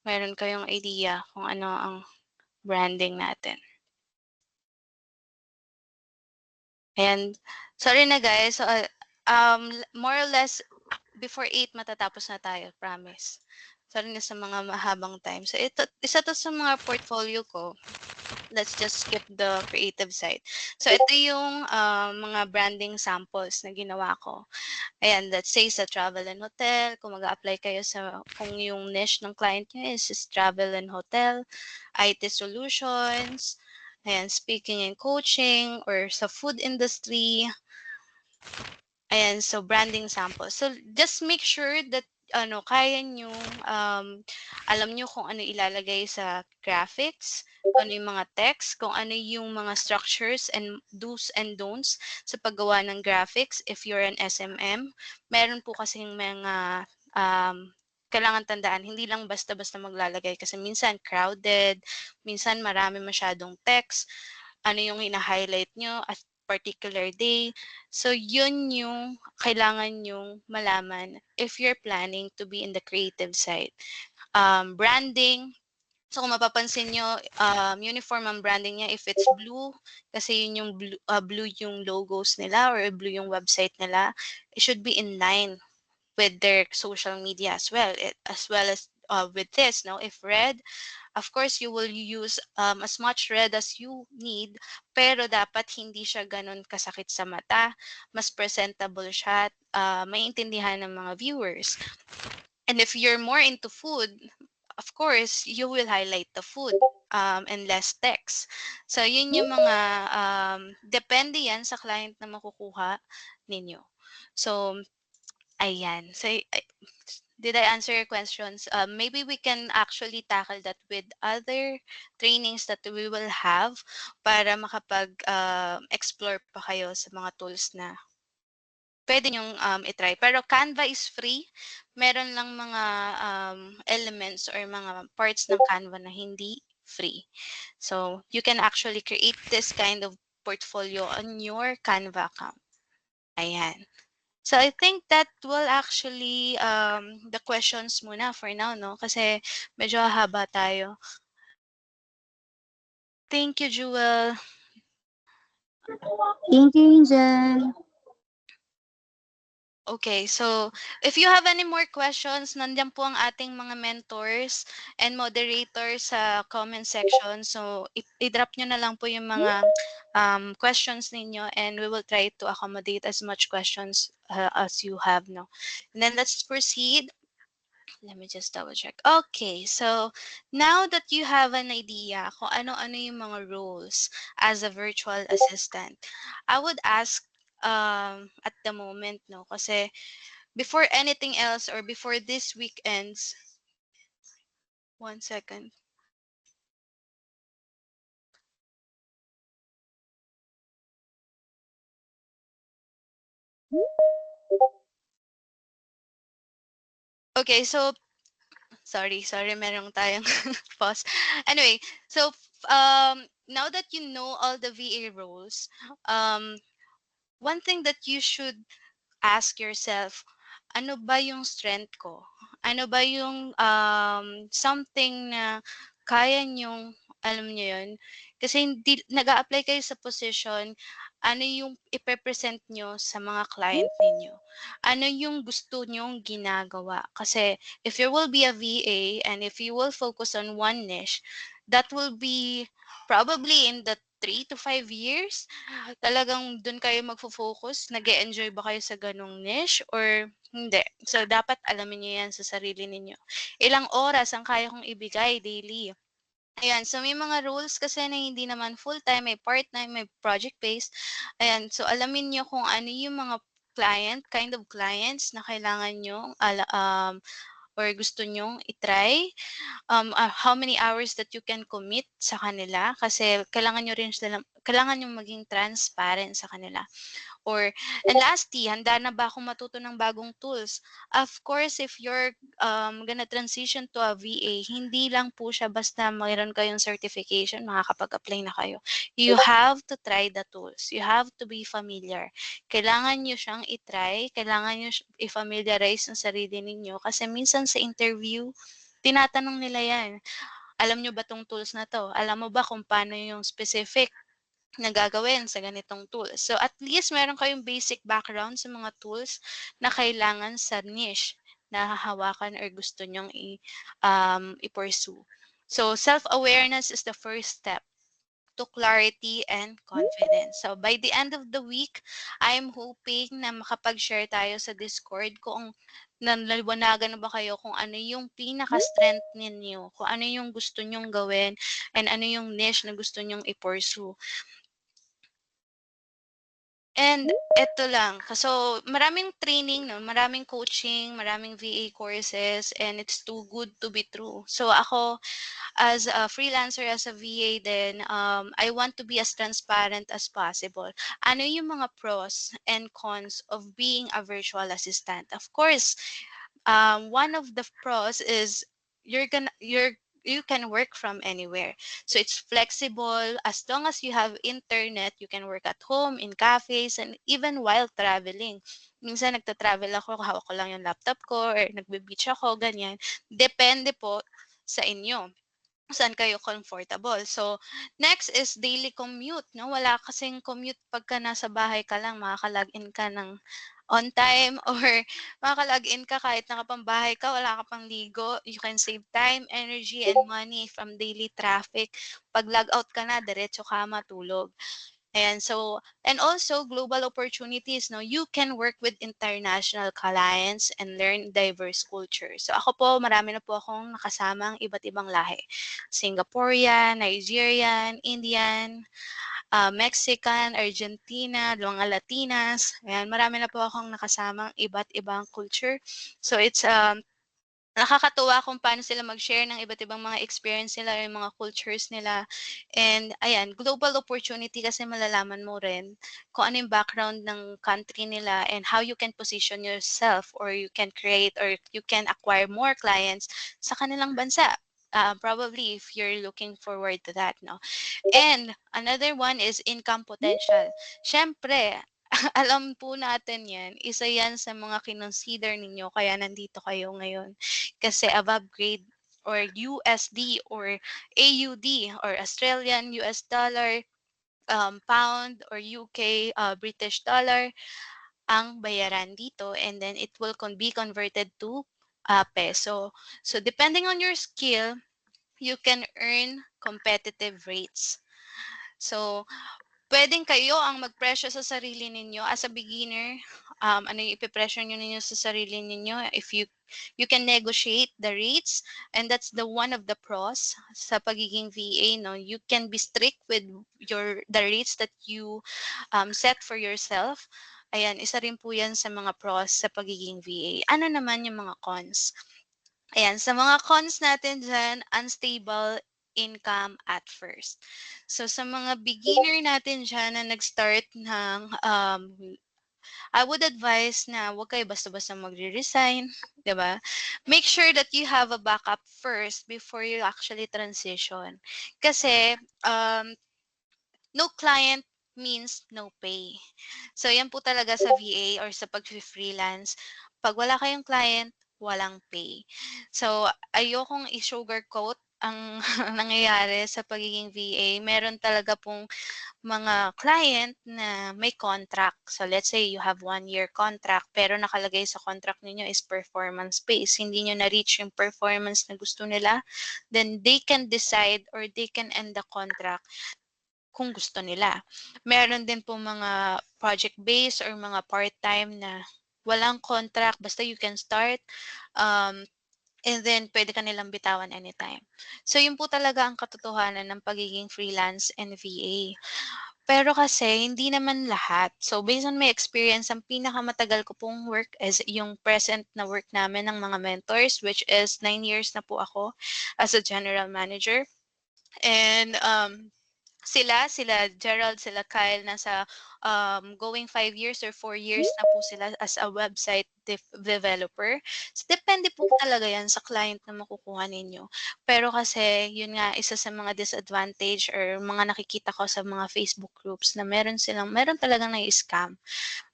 meron kayong idea kung ano ang branding natin. And sorry na guys, so, more or less before 8 matatapos na tayo, promise. Sorry na sa mga mahabang time. So isa to sa mga portfolio ko. Let's just skip the creative side. So ito yung mga branding samples na ginawa ko. Ayan, let's say sa travel and hotel, kung mag-apply kayo kung yung niche ng client nyo is travel and hotel, IT solutions, ayan, speaking and coaching, or sa food industry. Ayan, so branding sample. So just make sure that kaya nyo, alam nyo kung ano ilalagay sa graphics, kung ano yung mga text, kung ano yung mga structures and do's and don'ts sa paggawa ng graphics if you're an SMM. Meron po kasing mga kailangan tandaan, hindi lang basta-basta maglalagay kasi minsan crowded, minsan marami masyadong text, ano yung hina-highlight nyo at particular day. So, yun yung kailangan yung malaman if you're planning to be in the creative side. Branding. So, kung mapapansin nyo, uniform ang branding niya if it's blue, kasi yun yung blue yung logos nila or blue yung website nila, it should be in line with their social media as well. As well as with this, no? If red, of course, you will use as much red as you need, pero dapat hindi siya ganun kasakit sa mata. Mas presentable siya at maiintindihan ng mga viewers. And if you're more into food, of course, you will highlight the food and less text. So, yun yung mga, depende yan sa client na makukuha ninyo. So, ayan. So, did I answer your questions? Maybe we can actually tackle that with other trainings that we will have para makapag-explore pa kayo sa mga tools na pwede nyong itry. Pero Canva is free. Meron lang mga elements or mga parts ng Canva na hindi free. So, you can actually create this kind of portfolio on your Canva account. Ayan. So I think that will actually the questions muna for now, no? Kasi medyo haba tayo. Thank you, Jewel. Thank you, Angel. Okay, so if you have any more questions, nandiyan po ang ating mga mentors and moderators sa comment section. So i-drop nyo na lang po yung mga questions ninyo and we will try to accommodate as much questions as you have now. And then let's proceed. Let me just double check. Okay, so now that you have an idea kung ano-ano yung mga roles as a virtual assistant, I would ask at the moment, no, kasi before anything else or before this weekends, 1 second. Okay, so sorry, merong tayong pause. Anyway, so now that you know all the VA roles, um, one thing that you should ask yourself, ano ba yung strength ko? Ano ba yung something na kaya niyong, alam niyo yun? Kasi hindi, nag-a-apply kayo sa position, ano yung ipe-present nyo sa mga client ninyo? Ano yung gusto nyong ginagawa? Kasi if you will be a VA and if you will focus on one niche, that will be probably in the 3 to 5 years, talagang dun kayo magfo-focus, nag-e-enjoy ba kayo sa ganong niche or hindi? So, dapat alamin niyo yan sa sarili ninyo. Ilang oras ang kaya kong ibigay daily? Ayan, so may mga roles kasi na hindi naman full-time, may part-time, may project-based. Ayan, so alamin niyo kung ano yung mga kind of clients na kailangan nyo or gusto nyong itry, how many hours that you can commit sa kanila kasi kailangan nyo maging transparent sa kanila. And lastly, handa na ba akong matuto ng bagong tools? Of course, if you're gonna transition to a VA, hindi lang po siya basta mayroon kayong certification, makakapag-apply na kayo. You have to try the tools. You have to be familiar. Kailangan nyo siyang itry, kailangan nyo i-familiarize ng sarili ninyo kasi minsan sa interview, tinatanong nila yan. Alam nyo ba tong tools na to? Alam mo ba kung paano yung specific na gagawin sa ganitong tools. So at least meron kayong basic background sa mga tools na kailangan sa niche na hahawakan or gusto nyong i-pursue. So self-awareness is the first step to clarity and confidence. So by the end of the week, I'm hoping na makapag-share tayo sa Discord kung naliwanagan na ba kayo kung ano yung pinaka-strength ninyo, kung ano yung gusto nyong gawin, and ano yung niche na gusto nyong i-pursue. And eto lang, so maraming training, no? Maraming coaching, maraming VA courses, and it's too good to be true. So ako, as a freelancer, as a VA then I want to be as transparent as possible. Ano yung mga pros and cons of being a virtual assistant? Of course, one of the pros is you can work from anywhere. So it's flexible. As long as you have internet, you can work at home, in cafes, and even while traveling. Minsan nagta-travel ako, hawak ko lang yung laptop ko, or nagbe-beach ako, ganyan. Depende po sa inyo saan kayo comfortable. So, next is daily commute, no? Wala kasing commute pagka nasa bahay ka lang, makaka-login ka ng on time or makaka-login ka kahit nakapambahay ka, wala ka pang ligo. You can save time, energy, and money from daily traffic. Pag log out ka na, diretso ka matulog. And so, and also global opportunities, no? You can work with international clients and learn diverse cultures. So ako po, marami na po akong nakasamang iba't ibang lahi. Singaporean, Nigerian, Indian, Mexican, Argentina, mga Latinas. Ayan, marami na po akong nakasamang iba't ibang culture. So it's nakakatuwa kung paano sila mag-share ng iba't ibang mga experience nila, yung mga cultures nila. And ayan, global opportunity kasi malalaman mo rin kung ano yung background ng country nila and how you can position yourself or you can create or you can acquire more clients sa kanilang bansa. Probably if you're looking forward to that, no? And another one is income potential. Siyempre, alam po natin yan, isa yan sa mga kinonsider ninyo kaya nandito kayo ngayon. Kasi above grade or USD or AUD or Australian US dollar, pound or UK British dollar ang bayaran dito and then it will be converted to peso. So depending on your skill, you can earn competitive rates. So, pwedeng kayo ang magpresyo sa sarili ninyo as a beginner. ano yung ipe-pressure ninyo sa sarili ninyo. If you can negotiate the rates, and that's the one of the pros sa pagiging VA, no? You can be strict with the rates that you set for yourself. Ayan, isa rin po yan sa mga pros sa pagiging VA. Ano naman yung mga cons? Ayan, sa mga cons natin dyan, unstable income at first. So, sa mga beginner natin dyan na nag-start ng, I would advise na huwag kayo basta-basta magre-resign, 'di ba? Make sure that you have a backup first before you actually transition. Kasi, no client means no pay. So, yan po talaga sa VA or sa pag-freelance. Pag wala kayong client, walang pay. So, ayokong i-sugarcoat ang nangyayari sa pagiging VA. Meron talaga pong mga client na may contract. So, let's say you have 1-year contract, pero nakalagay sa contract ninyo is performance based. Hindi nyo na-reach yung performance na gusto nila, then they can decide or they can end the contract kung gusto nila. Meron din po mga project-based or mga part-time na walang contract, basta you can start, um, and then pwede ka nilang bitawan anytime. So, yun po talaga ang katotohanan ng pagiging freelance and VA. Pero kasi, hindi naman lahat. So, based on my experience, ang pinakamatagal ko pong work is yung present na work namin ng mga mentors, which is 9 years na po ako as a general manager. And sila Gerald, sila Kyle, nasa going 5 years or 4 years na po sila as a website developer. So, depende po talaga yan sa client na makukuha ninyo. Pero kasi, yun nga, isa sa mga disadvantage or mga nakikita ko sa mga Facebook groups na meron talagang na-scam.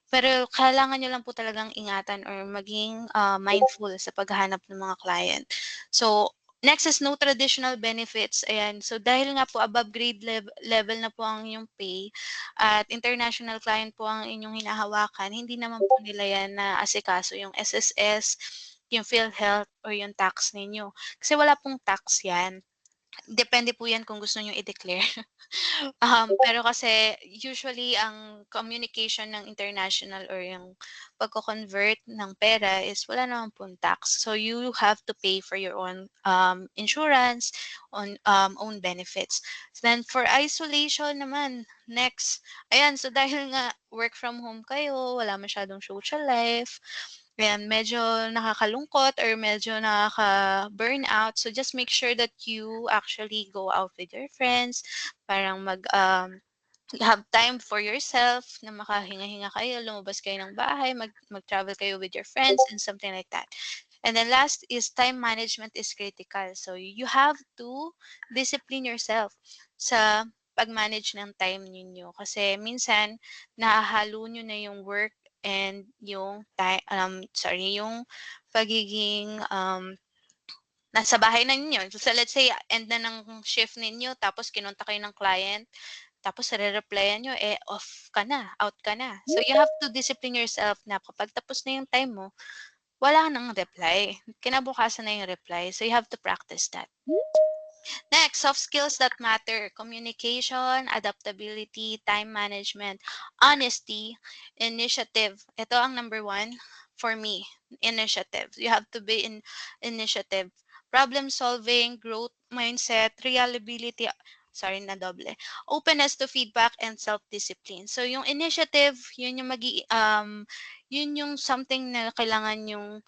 Pero kailangan nyo lang po talagang ingatan or maging mindful sa paghahanap ng mga client. So, next is no traditional benefits. Ayan. So, dahil nga po above grade level na po ang inyong pay at international client po ang inyong hinahawakan, hindi naman po nila yan na asikaso yung SSS, yung PhilHealth, or yung tax ninyo. Kasi wala pong tax yan. Depende po yan kung gusto nyo i-declare. Pero kasi usually ang communication ng international or yung pagko-convert ng pera is wala naman pong tax. So you have to pay for your own insurance, own benefits. Then for isolation naman, next. Ayan, so dahil nga work from home kayo, wala masyadong social life, ayan, medyo nakakalungkot or medyo nakaka-burnout. So just make sure that you actually go out with your friends, parang have time for yourself na makahinga-hinga kayo, lumabas kayo ng bahay, mag-travel kayo with your friends and something like that. And then last is time management is critical. So you have to discipline yourself sa pag-manage ng time ninyo. Kasi minsan, nahahalo nyo na yung work and yung yung pagiging nasa bahay na ninyo. So let's say, end na ng shift ninyo, tapos kinontak kayo ng client, tapos re-replyan nyo, off ka na, out ka na. So you have to discipline yourself na kapag tapos na yung time mo, wala nang reply. Kinabukasan na yung reply. So you have to practice that. Next, soft skills that matter: communication, adaptability, time management, honesty, initiative. Ito ang number 1 for me, initiative. You have to be in initiative. Problem solving, growth mindset, reliability, sorry na doble, openness to feedback, and self-discipline. So yung initiative, yun yung yun yung something na kailangan yung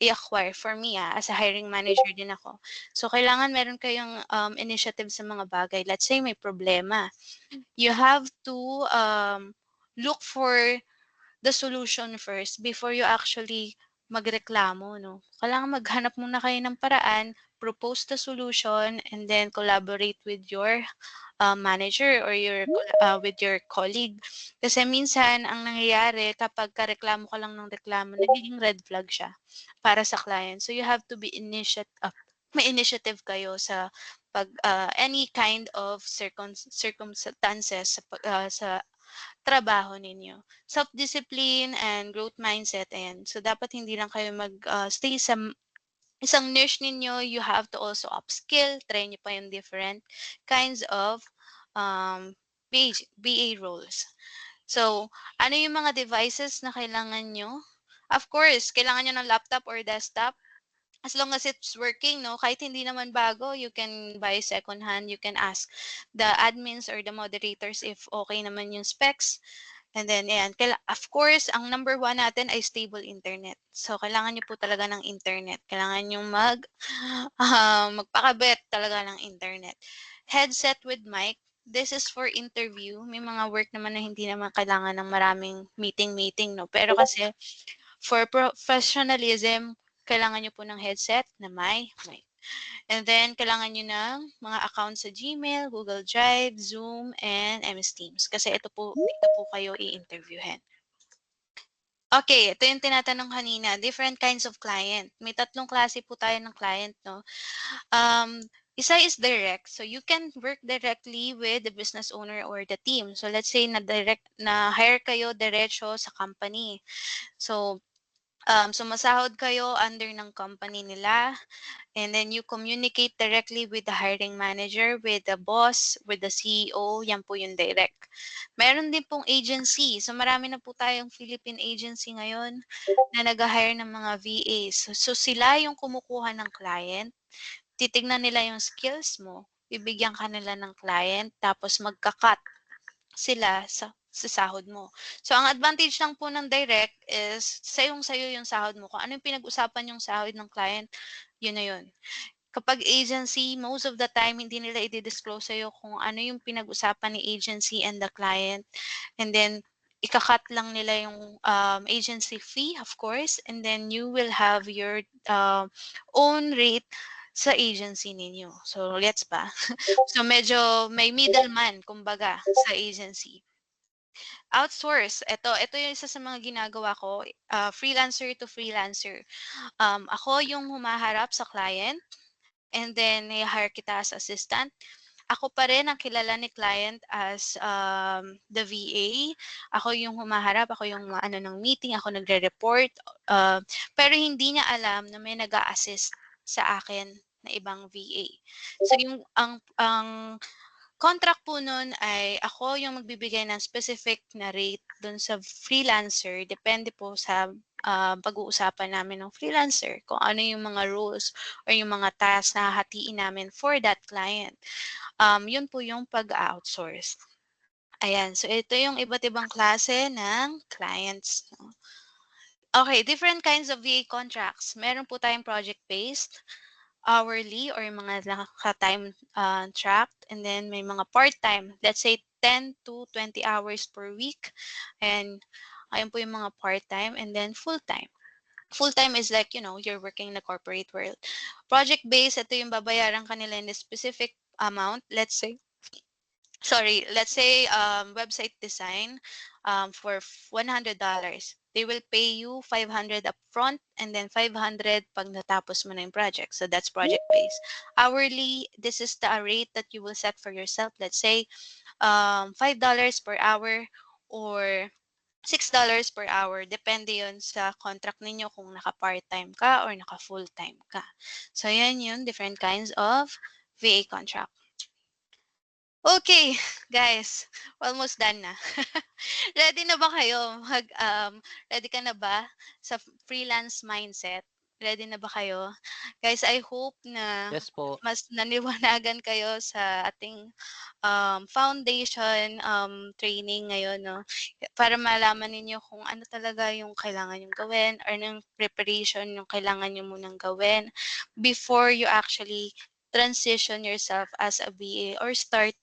i-acquire for me, as a hiring manager din ako. So, kailangan meron kayong initiative sa mga bagay. Let's say may problema. You have to look for the solution first before you actually magreklamo, no? Kailangan maghanap muna kayo ng paraan, propose the solution, and then collaborate with your manager or with your colleague. Kasi minsan, ang nangyayari kapag kareklamo ka lang ng reklamo, nagiging red flag siya para sa client. So you have to be may initiative kayo sa any kind of circumstances sa trabaho ninyo. Self-discipline and growth mindset. Ayan. So, dapat hindi lang kayo stay sa isang niche ninyo. You have to also upskill. Try nyo pa yung different kinds of BA roles. So, ano yung mga devices na kailangan nyo? Of course, kailangan nyo ng laptop or desktop. As long as it's working, no? Kahit hindi naman bago, you can buy second hand. You can ask the admins or the moderators if okay naman yung specs. And then, ayan, of course, ang number one natin ay stable internet. So, kailangan nyo po talaga ng internet. Kailangan nyo magpakabit talaga ng internet. Headset with mic. This is for interview. May mga work naman na hindi naman kailangan ng maraming meeting, no? Pero kasi, for professionalism, kailangan nyo po ng headset na may mic. And then, kailangan nyo ng mga accounts sa Gmail, Google Drive, Zoom, and MS Teams. Kasi ito po kayo i-interviewin. Okay, ito yung tinatanong kanina, different kinds of client. May tatlong klase po tayo ng client, no? Isa is direct. So, you can work directly with the business owner or the team. So, let's say na hire kayo diretso sa company. So, sumasahod kayo under ng company nila, and then you communicate directly with the hiring manager, with the boss, with the CEO. Yan po yung direct. Meron din pong agency. So marami na po tayong Philippine agency ngayon na nag-hire ng mga VAs. So sila yung kumukuha ng client, titignan nila yung skills mo, bibigyan ka nila ng client, tapos magka-cut sila sa sahod mo. So, ang advantage lang po ng direct is sayo yung sahod mo. Kung ano yung pinag-usapan yung sahod ng client, yun na yun. Kapag agency, most of the time, hindi nila i-disclose sa'yo kung ano yung pinag-usapan ni agency and the client. And then, ikakat lang nila yung agency fee, of course, and then you will have your own rate sa agency ninyo. So, gets ba? So, medyo may middleman, kumbaga, sa agency. Outsource. Ito yung isa sa mga ginagawa ko, freelancer to freelancer. Ako yung humaharap sa client, and then i-hire kita as assistant. Ako pa rin ang kilala ni client as the VA. Ako yung humaharap, ako yung ng meeting, ako nagre-report. Pero hindi niya alam na may nag-a-assist sa akin na ibang VA. So yung ang contract po nun ay ako yung magbibigay ng specific na rate dun sa freelancer. Depende po sa pag-uusapan namin ng freelancer kung ano yung mga rules or yung mga tasks na hahatiin namin for that client. Yun po yung pag-outsource. Ayan. So, ito yung iba't ibang klase ng clients. No? Okay, different kinds of VA contracts. Meron po tayong project-based, hourly or mga naka-time tracked, and then may mga part-time, let's say 10 to 20 hours per week, and ayun po yung mga part-time, and then full-time. Full-time is like, you're working in the corporate world. Project-based, ito yung babayaran kanila in a specific amount, let's say website design for $100. They will pay you 500 upfront and then 500 pag natapos mo na yung project. So that's project-based. Hourly, this is the rate that you will set for yourself. Let's say $5 per hour or $6 per hour. Depende yun sa contract ninyo kung naka-part-time ka or naka-full-time ka. So yan yun, different kinds of VA contract. Okay, guys, almost done na. Ready na ba kayo? Ready ka na ba sa freelance mindset? Ready na ba kayo? Guys, I hope na Yes po. mas naliwanagan kayo sa ating foundation training ngayon, no? Para malaman ninyo kung ano talaga yung kailangan yung gawin or ng preparation yung kailangan nyo munang gawin before you actually transition yourself as a VA or start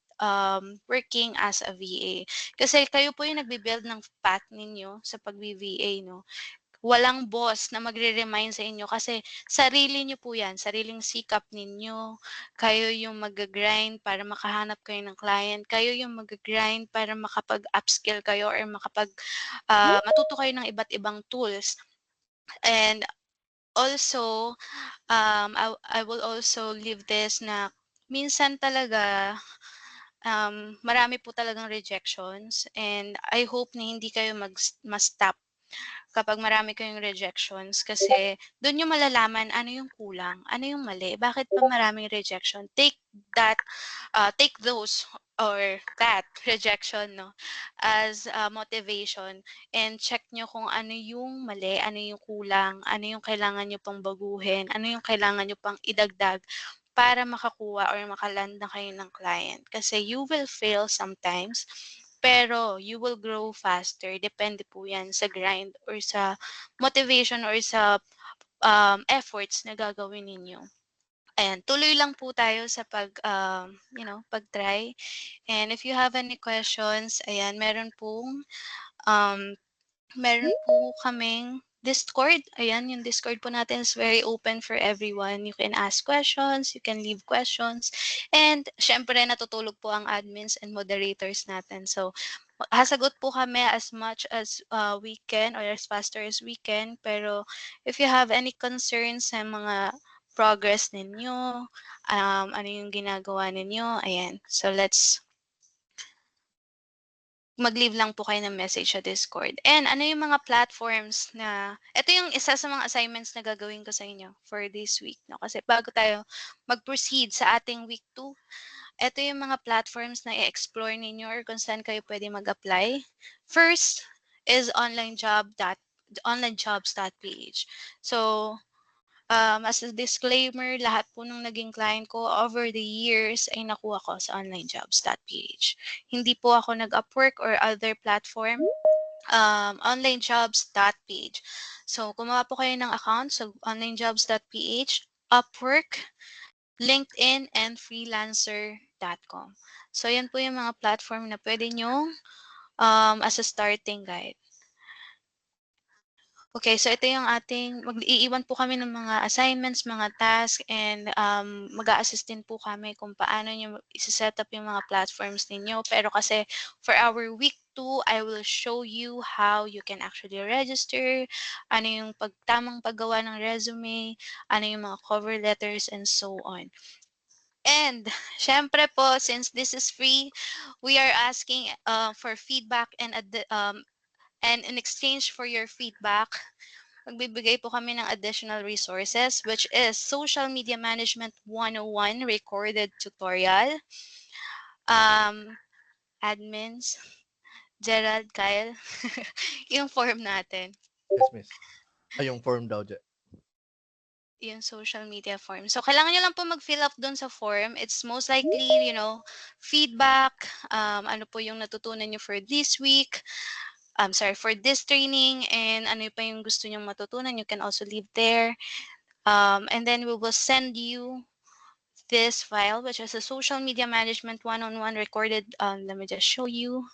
working as a VA. Kasi kayo po yung nagbi-build ng path ninyo sa pag-VA, no? Walang boss na magre-remind sa inyo kasi sarili nyo po yan, sariling sikap ninyo. Kayo yung mag-grind para makahanap kayo ng client. Kayo yung mag-grind para makapag-upskill kayo or matuto kayo ng iba't ibang tools. And also, I will also leave this na minsan talaga marami po talagang rejections, and I hope na hindi kayo ma-stop kapag marami kayong rejections kasi doon nyo malalaman ano yung kulang, ano yung mali, bakit pa maraming rejection. Take those or that rejection, no, as motivation, and check nyo kung ano yung mali, ano yung kulang, ano yung kailangan nyo pang baguhin, ano yung kailangan nyo pang idagdag para makakuha or makaland na kayo ng client. Kasi you will fail sometimes, pero you will grow faster. Depende po yan sa grind or sa motivation or sa efforts na gagawin ninyo. Ayan, tuloy lang po tayo sa pag-try. And if you have any questions, ayan, um, meron po kaming Discord. Ayan, yung Discord po natin is very open for everyone. You can ask questions, you can leave questions. And syempre, natutulog po ang admins and moderators natin. So, hasagot po kami as much as we can or as faster as we can. Pero if you have any concerns sa mga progress ninyo, ano yung ginagawa ninyo, ayan. So, mag-leave lang po kayo ng message sa Discord. And ano yung mga platforms na, ito yung isa sa mga assignments na gagawin ko sa inyo for this week. No? Kasi bago tayo mag-proceed sa ating week 2, ito yung mga platforms na i-explore ninyo or kung saan kayo pwede mag-apply. First is onlinejobs.ph. So, as a disclaimer, lahat po ng naging client ko over the years ay nakuha ko sa onlinejobs.ph. Hindi po ako nag-Upwork or other platform. Onlinejobs.ph. So, gumawa po kayo ng account sa onlinejobs.ph, Upwork, LinkedIn, and freelancer.com. So, yan po yung mga platform na pwede nyo as a starting guide. Okay, so ito yung mag-iiwan po kami ng mga assignments, mga tasks, and mag-a-assist din po kami kung paano nyo isa-set up yung mga platforms ninyo. Pero kasi for our week 2, I will show you how you can actually register, ano yung tamang paggawa ng resume, ano yung mga cover letters, and so on. And syempre po, since this is free, we are asking for feedback and in exchange for your feedback, magbibigay po kami ng additional resources, which is Social Media Management 101 recorded tutorial. Admins, Gerald, Kyle, yung form natin. Yes, miss. Ay, yung form daw dyan. Yung social media form. So, kailangan nyo lang po mag-fill up doon sa form. It's most likely, feedback, ano po yung natutunan nyo for this week, for this training, and ano pa yung gusto nyong matutunan, you can also leave there. And then we will send you this file, which is a social media management one-on-one recorded. Let me just show you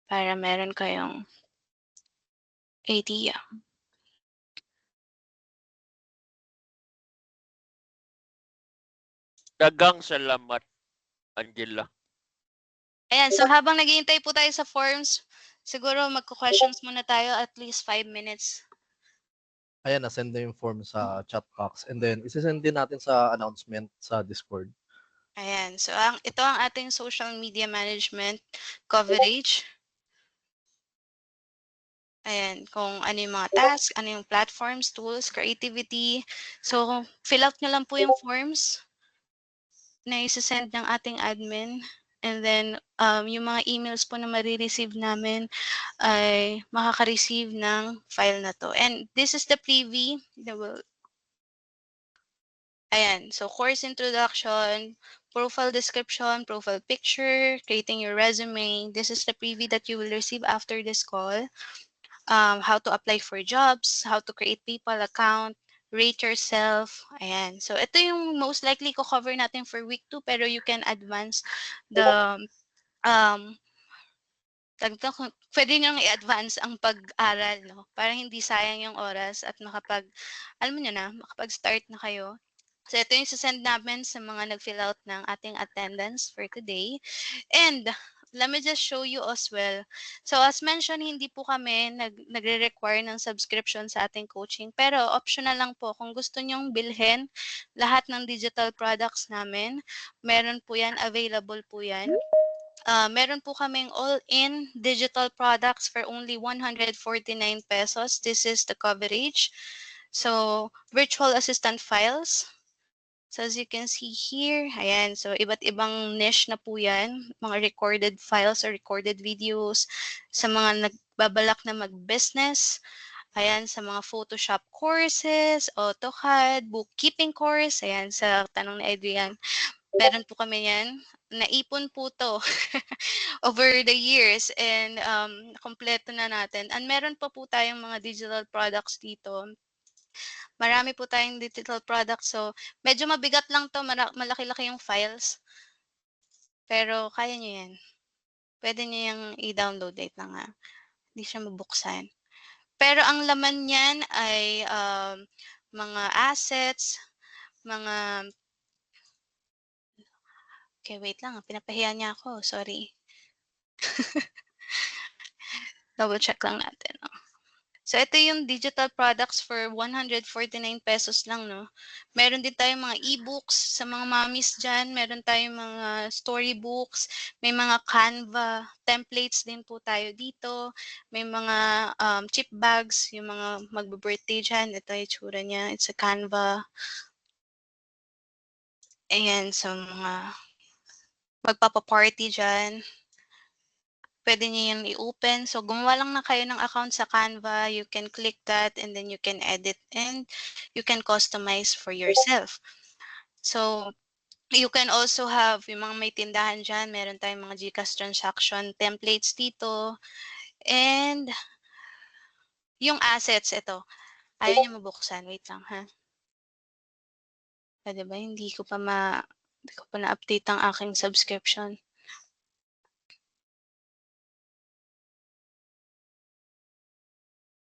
para meron kayong idea. Dagang salamat, Angela. Ayan, so habang naghihintay po tayo sa forms, siguro magko-questions muna tayo at least 5 minutes. Ayan, na-send na yung form sa chat box. And then, isasend din natin sa announcement sa Discord. Ayan, so ito ang ating social media management coverage. Ayan, kung ano yung mga tasks, ano yung platforms, tools, creativity. So, fill out nyo lang po yung forms na isasend ng ating admin. And then, yung mga emails po na marireceive namin ay makaka-receive ng file na to. And this is the preview. Ayan, so course introduction, profile description, profile picture, creating your resume. This is the preview that you will receive after this call. How to apply for jobs, how to create PayPal account, rate yourself. Ayan. So, ito yung most likely ko cover natin for week 2, pero you can advance the, pwede nyo i-advance ang pag-aral, no? Para hindi sayang yung oras at makapag-start na kayo. So, ito yung sasend namin sa mga nag-fill out ng ating attendance for today. And, let me just show you as well. So, as mentioned, hindi po kami nagre-require ng subscription sa ating coaching. Pero, optional lang po. Kung gusto nyong bilhin lahat ng digital products namin, meron po yan, available po yan. Meron po kaming all-in digital products for only 149 pesos. This is the coverage. So, virtual assistant files, So as you can see here, ayan, so iba't ibang niche na po yan, mga recorded files or recorded videos sa mga nagbabalak na mag-business. Ayan, sa mga Photoshop courses, AutoCAD, bookkeeping course, ayan, sa tanong ni Adrian. Meron po kami yan. Naipon po to over the years and kompleto na natin. And meron pa po tayong mga digital products dito. Marami po tayong digital products. So, medyo mabigat lang to, malaki-laki yung files. Pero kaya nyo yan. Pwede nyo yung i-download. Wait lang ha. Hindi siya mabuksan. Pero ang laman niyan ay mga assets, mga... Okay, wait lang. Pinapahiya niya ako. Sorry. Double check lang natin. No? So, ito yung digital products for 149 pesos lang, no? Meron din tayong mga e-books sa mga mommies dyan. Meron tayong mga storybooks. May mga Canva templates din po tayo dito. May mga chip bags, yung mga magbe-birthday dyan. Ito yung tsura niya. It's a Canva. Ayan, so mga magpapaparty dyan. Pwede niyo yung i-open. So, gumawa lang na kayo ng account sa Canva. You can click that and then you can edit and you can customize for yourself. So, you can also have yung mga may tindahan dyan. Meron tayong mga GCash transaction templates dito. And yung assets, ito. Ayaw niyo mabuksan. Wait lang, ha? Pwede ba? Hindi ko pa na-update ang aking subscription.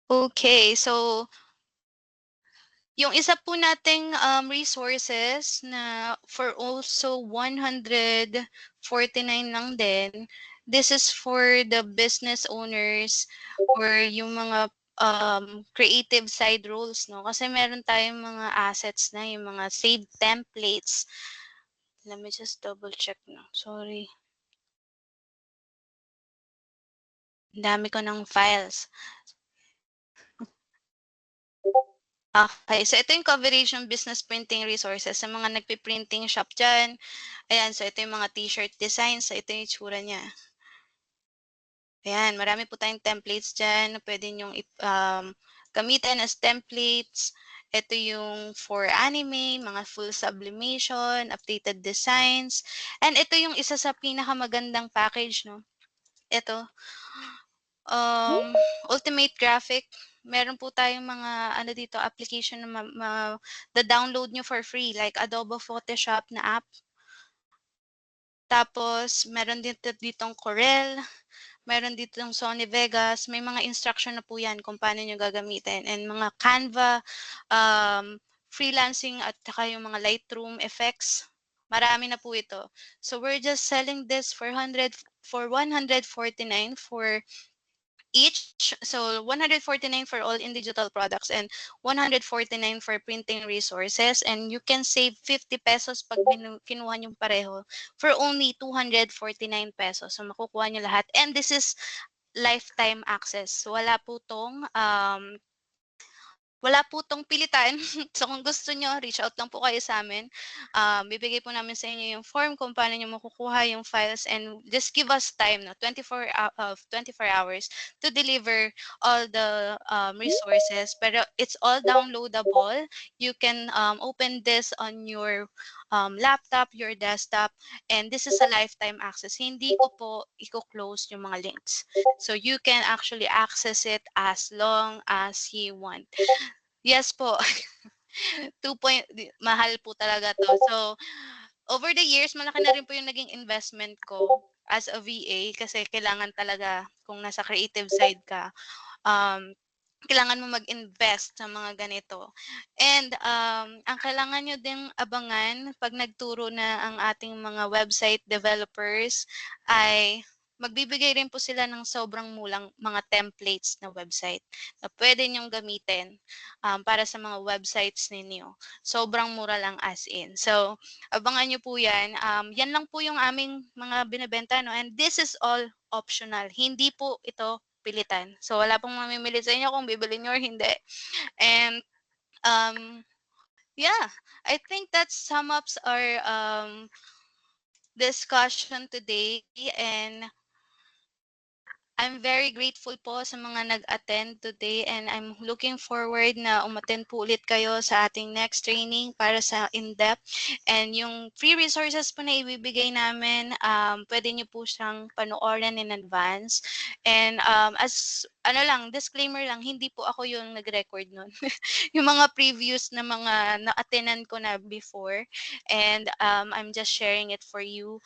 Okay, so yung isa po nating resources na for also 149 lang din, this is for the business owners or yung mga creative side roles, no? Kasi meron tayong mga assets na, yung mga saved templates. Let me just double check no. Sorry. Dami ko ng files. Okay, so ito yung coverage ng business printing resources sa mga nagpiprinting shop dyan. Ayan, so ito yung mga t-shirt designs. So ito yung itsura niya. Ayan, marami po tayong templates dyan na pwede nyong gamitin as templates. Ito yung for anime, mga full sublimation, updated designs. And ito yung isa sa pinakamagandang package, no? Ito. Ultimate Graphic. Meron po tayong mga ano dito application na download nyo for free like Adobe Photoshop na app. Tapos meron ditong Corel, meron ditong Sony Vegas, may mga instruction na po yan kung paano nyo gagamitin and mga Canva, freelancing at saka yung mga Lightroom effects. Marami na po ito. So we're just selling this for 149 for each. So 149 for all in digital products and 149 for printing resources, and you can save 50 pesos pag kinuha nyo pareho for only 249 pesos. So makukuha nyo lahat, and this is lifetime access. So wala po tong pilitan. So kung gusto nyo, reach out lang po kayo sa amin. Bibigay po namin sa inyo yung form kung paano nyo makukuha yung files, and just give us time, no? 24 hours to deliver all the resources. Pero it's all downloadable. You can open this on your laptop, your desktop, and this is a lifetime access. Hindi ko po i-close yung mga links. So you can actually access it as long as you want. Yes po. Mahal po talaga to. So, over the years, malaki na rin po yung naging investment ko as a VA kasi kailangan talaga kung nasa creative side ka, kailangan mo mag-invest sa mga ganito. And ang kailangan nyo ding abangan pag nagturo na ang ating mga website developers ay magbibigay rin po sila ng sobrang mulang mga templates na website na pwede nyong gamitin para sa mga websites ninyo. Sobrang mura lang as in. So, abangan nyo po yan. Yan lang po yung aming mga binibenta. No? And this is all optional. Hindi po ito pilitan. So, wala pong mamimili sa inyo kung bibili nyo or hindi. And yeah, I think that sum ups our discussion today, and I'm very grateful po sa mga nag-attend today, and I'm looking forward na umattend po ulit kayo sa ating next training para sa in-depth. And yung free resources po na ibibigay namin, pwede niyo po siyang panoorin in advance. And as ano lang, disclaimer lang, hindi po ako yung nag-record nun. Yung mga previous na mga na-attendan ko na before, and I'm just sharing it for you,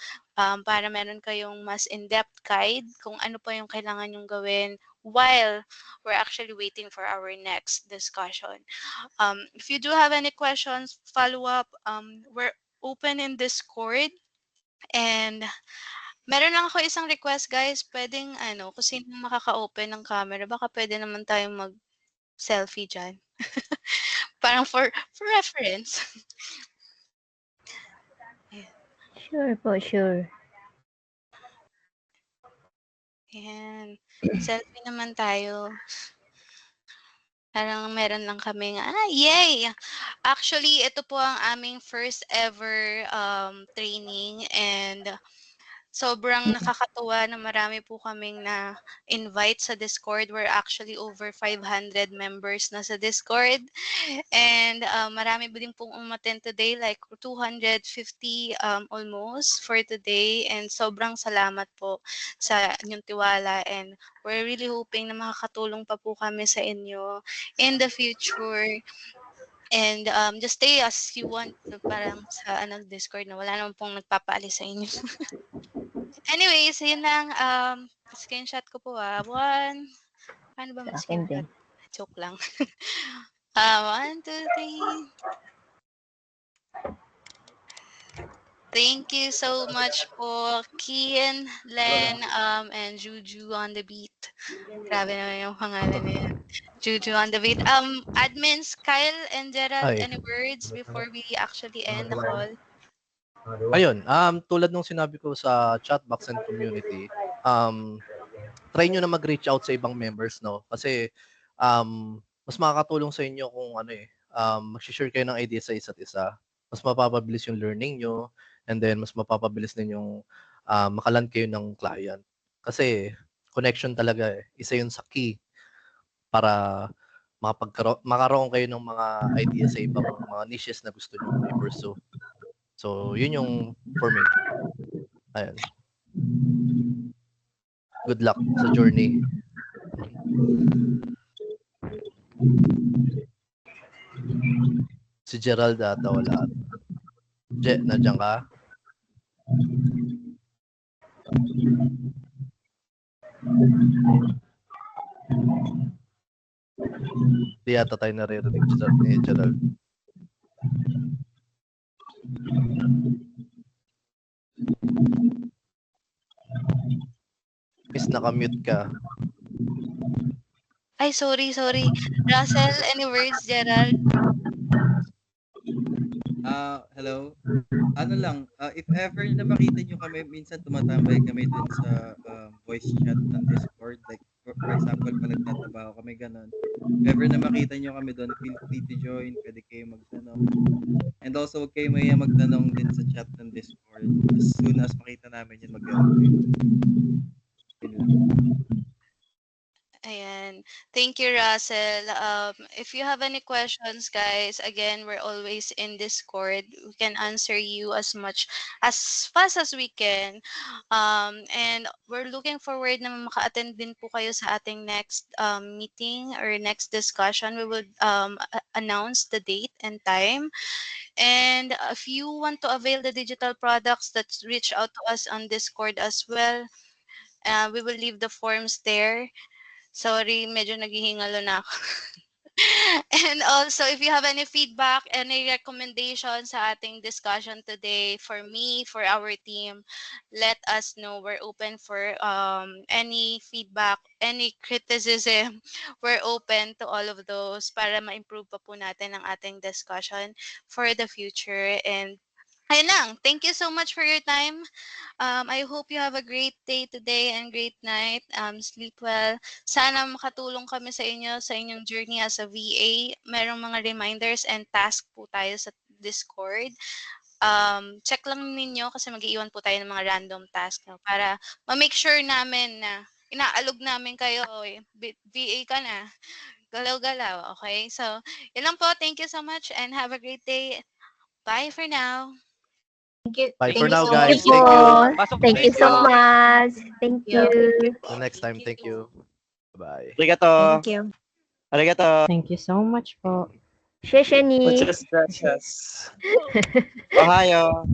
para meron kayong mas in-depth guide kung ano pa yung kailangan yung gawin while we're actually waiting for our next discussion. If you do have any questions, follow up, we're open in Discord. And meron lang ako isang request, guys. Pwedeng ano, kung sino makaka-open ng camera, baka pwede naman tayong mag-selfie dyan. Parang for reference. Sure po, sure. Ayan. Selfie naman tayo. Parang meron lang kaming, yay! Actually, ito po ang aming first ever training, and sobrang nakakatuwa na marami po kaming na-invite sa Discord. We're actually over 500 members na sa Discord. And marami din pong umattend today, like 250 almost for today. And sobrang salamat po sa inyong tiwala. And we're really hoping na makakatulong pa po kami sa inyo in the future. And just stay as you want, parang sa Discord na wala naman pong nagpapaalis sa inyo. Anyways, yun lang. Screenshot ko po One. Paano ba Sa akin din. mag-screenshot? Joke lang. 1, 2, 3. Thank you so much po, Kian, Len, and Juju on the beat. Grabe naman yung pangalan na yan. Juju on the beat. Admins, Kyle and Gerald, Ay. any words before we actually end the call? Ayun, tulad nung sinabi ko sa chat box and community, try nyo na mag-reach out sa ibang members, no? Kasi mas makakatulong sa inyo kung mag-share kayo ng ideas sa isa't isa. Mas mapapabilis yung learning nyo, and then mas mapapabilis din yung makaland kayo ng client. Kasi connection talaga isa yun sa key para makaroon kayo ng mga ideas sa ibang mga niches na gusto nyo i-pursue. So, yun yung for me. Ayun. Good luck sa journey. Si Gerald ata wala. Nandiyan ka? Di yata tayo naririnig ni Gerald. Miss, naka-mute ka. Ay, sorry. Russell, any words, Gerald? Hello. Ano lang, if ever na makita nyo kami, minsan tumatambay kami dun sa voice chat ng Discord. Like, for example, pag nagtatrabaho kami, ganun. If ever na makita nyo kami doon, feel free to join. Pwede kayo magtanong. And also, huwag kayo maya magtanong din sa chat ng Discord. As soon as makita namin yun, mag-update. Yun lang. Ayan. Thank you, Russell. If you have any questions, guys, again, we're always in Discord. We can answer you as fast as we can. And we're looking forward na maka-attend din po kayo sa ating next meeting or next discussion. We will announce the date and time. And if you want to avail the digital products, reach out to us on Discord as well. We will leave the forms there. Sorry, medyo naghihingalo na ako. And also, if you have any feedback, any recommendations sa ating discussion today, for me, for our team, let us know. We're open for any feedback, any criticism. We're open to all of those para ma-improve pa po natin ang ating discussion for the future. And Ayun lang. Thank you so much for your time. I hope you have a great day today and great night. Sleep well. Sana makatulong kami sa inyo sa inyong journey as a VA. Merong mga reminders and task po tayo sa Discord. Check lang ninyo kasi mag-iiwan po tayo ng mga random task para ma-make sure namin na inaalog namin kayo. VA ka na. Galaw-galaw. Okay? So, yun lang po. Thank you so much and have a great day. Bye for now. Bye Thank for you now, so guys. much. Thank you. Po. Thank you so much. Thank you. The next time, thank you. Bye. Arigato. Thank you. Arigato. Thank you so much po. 谢谢你。 Muchas gracias. Ohio.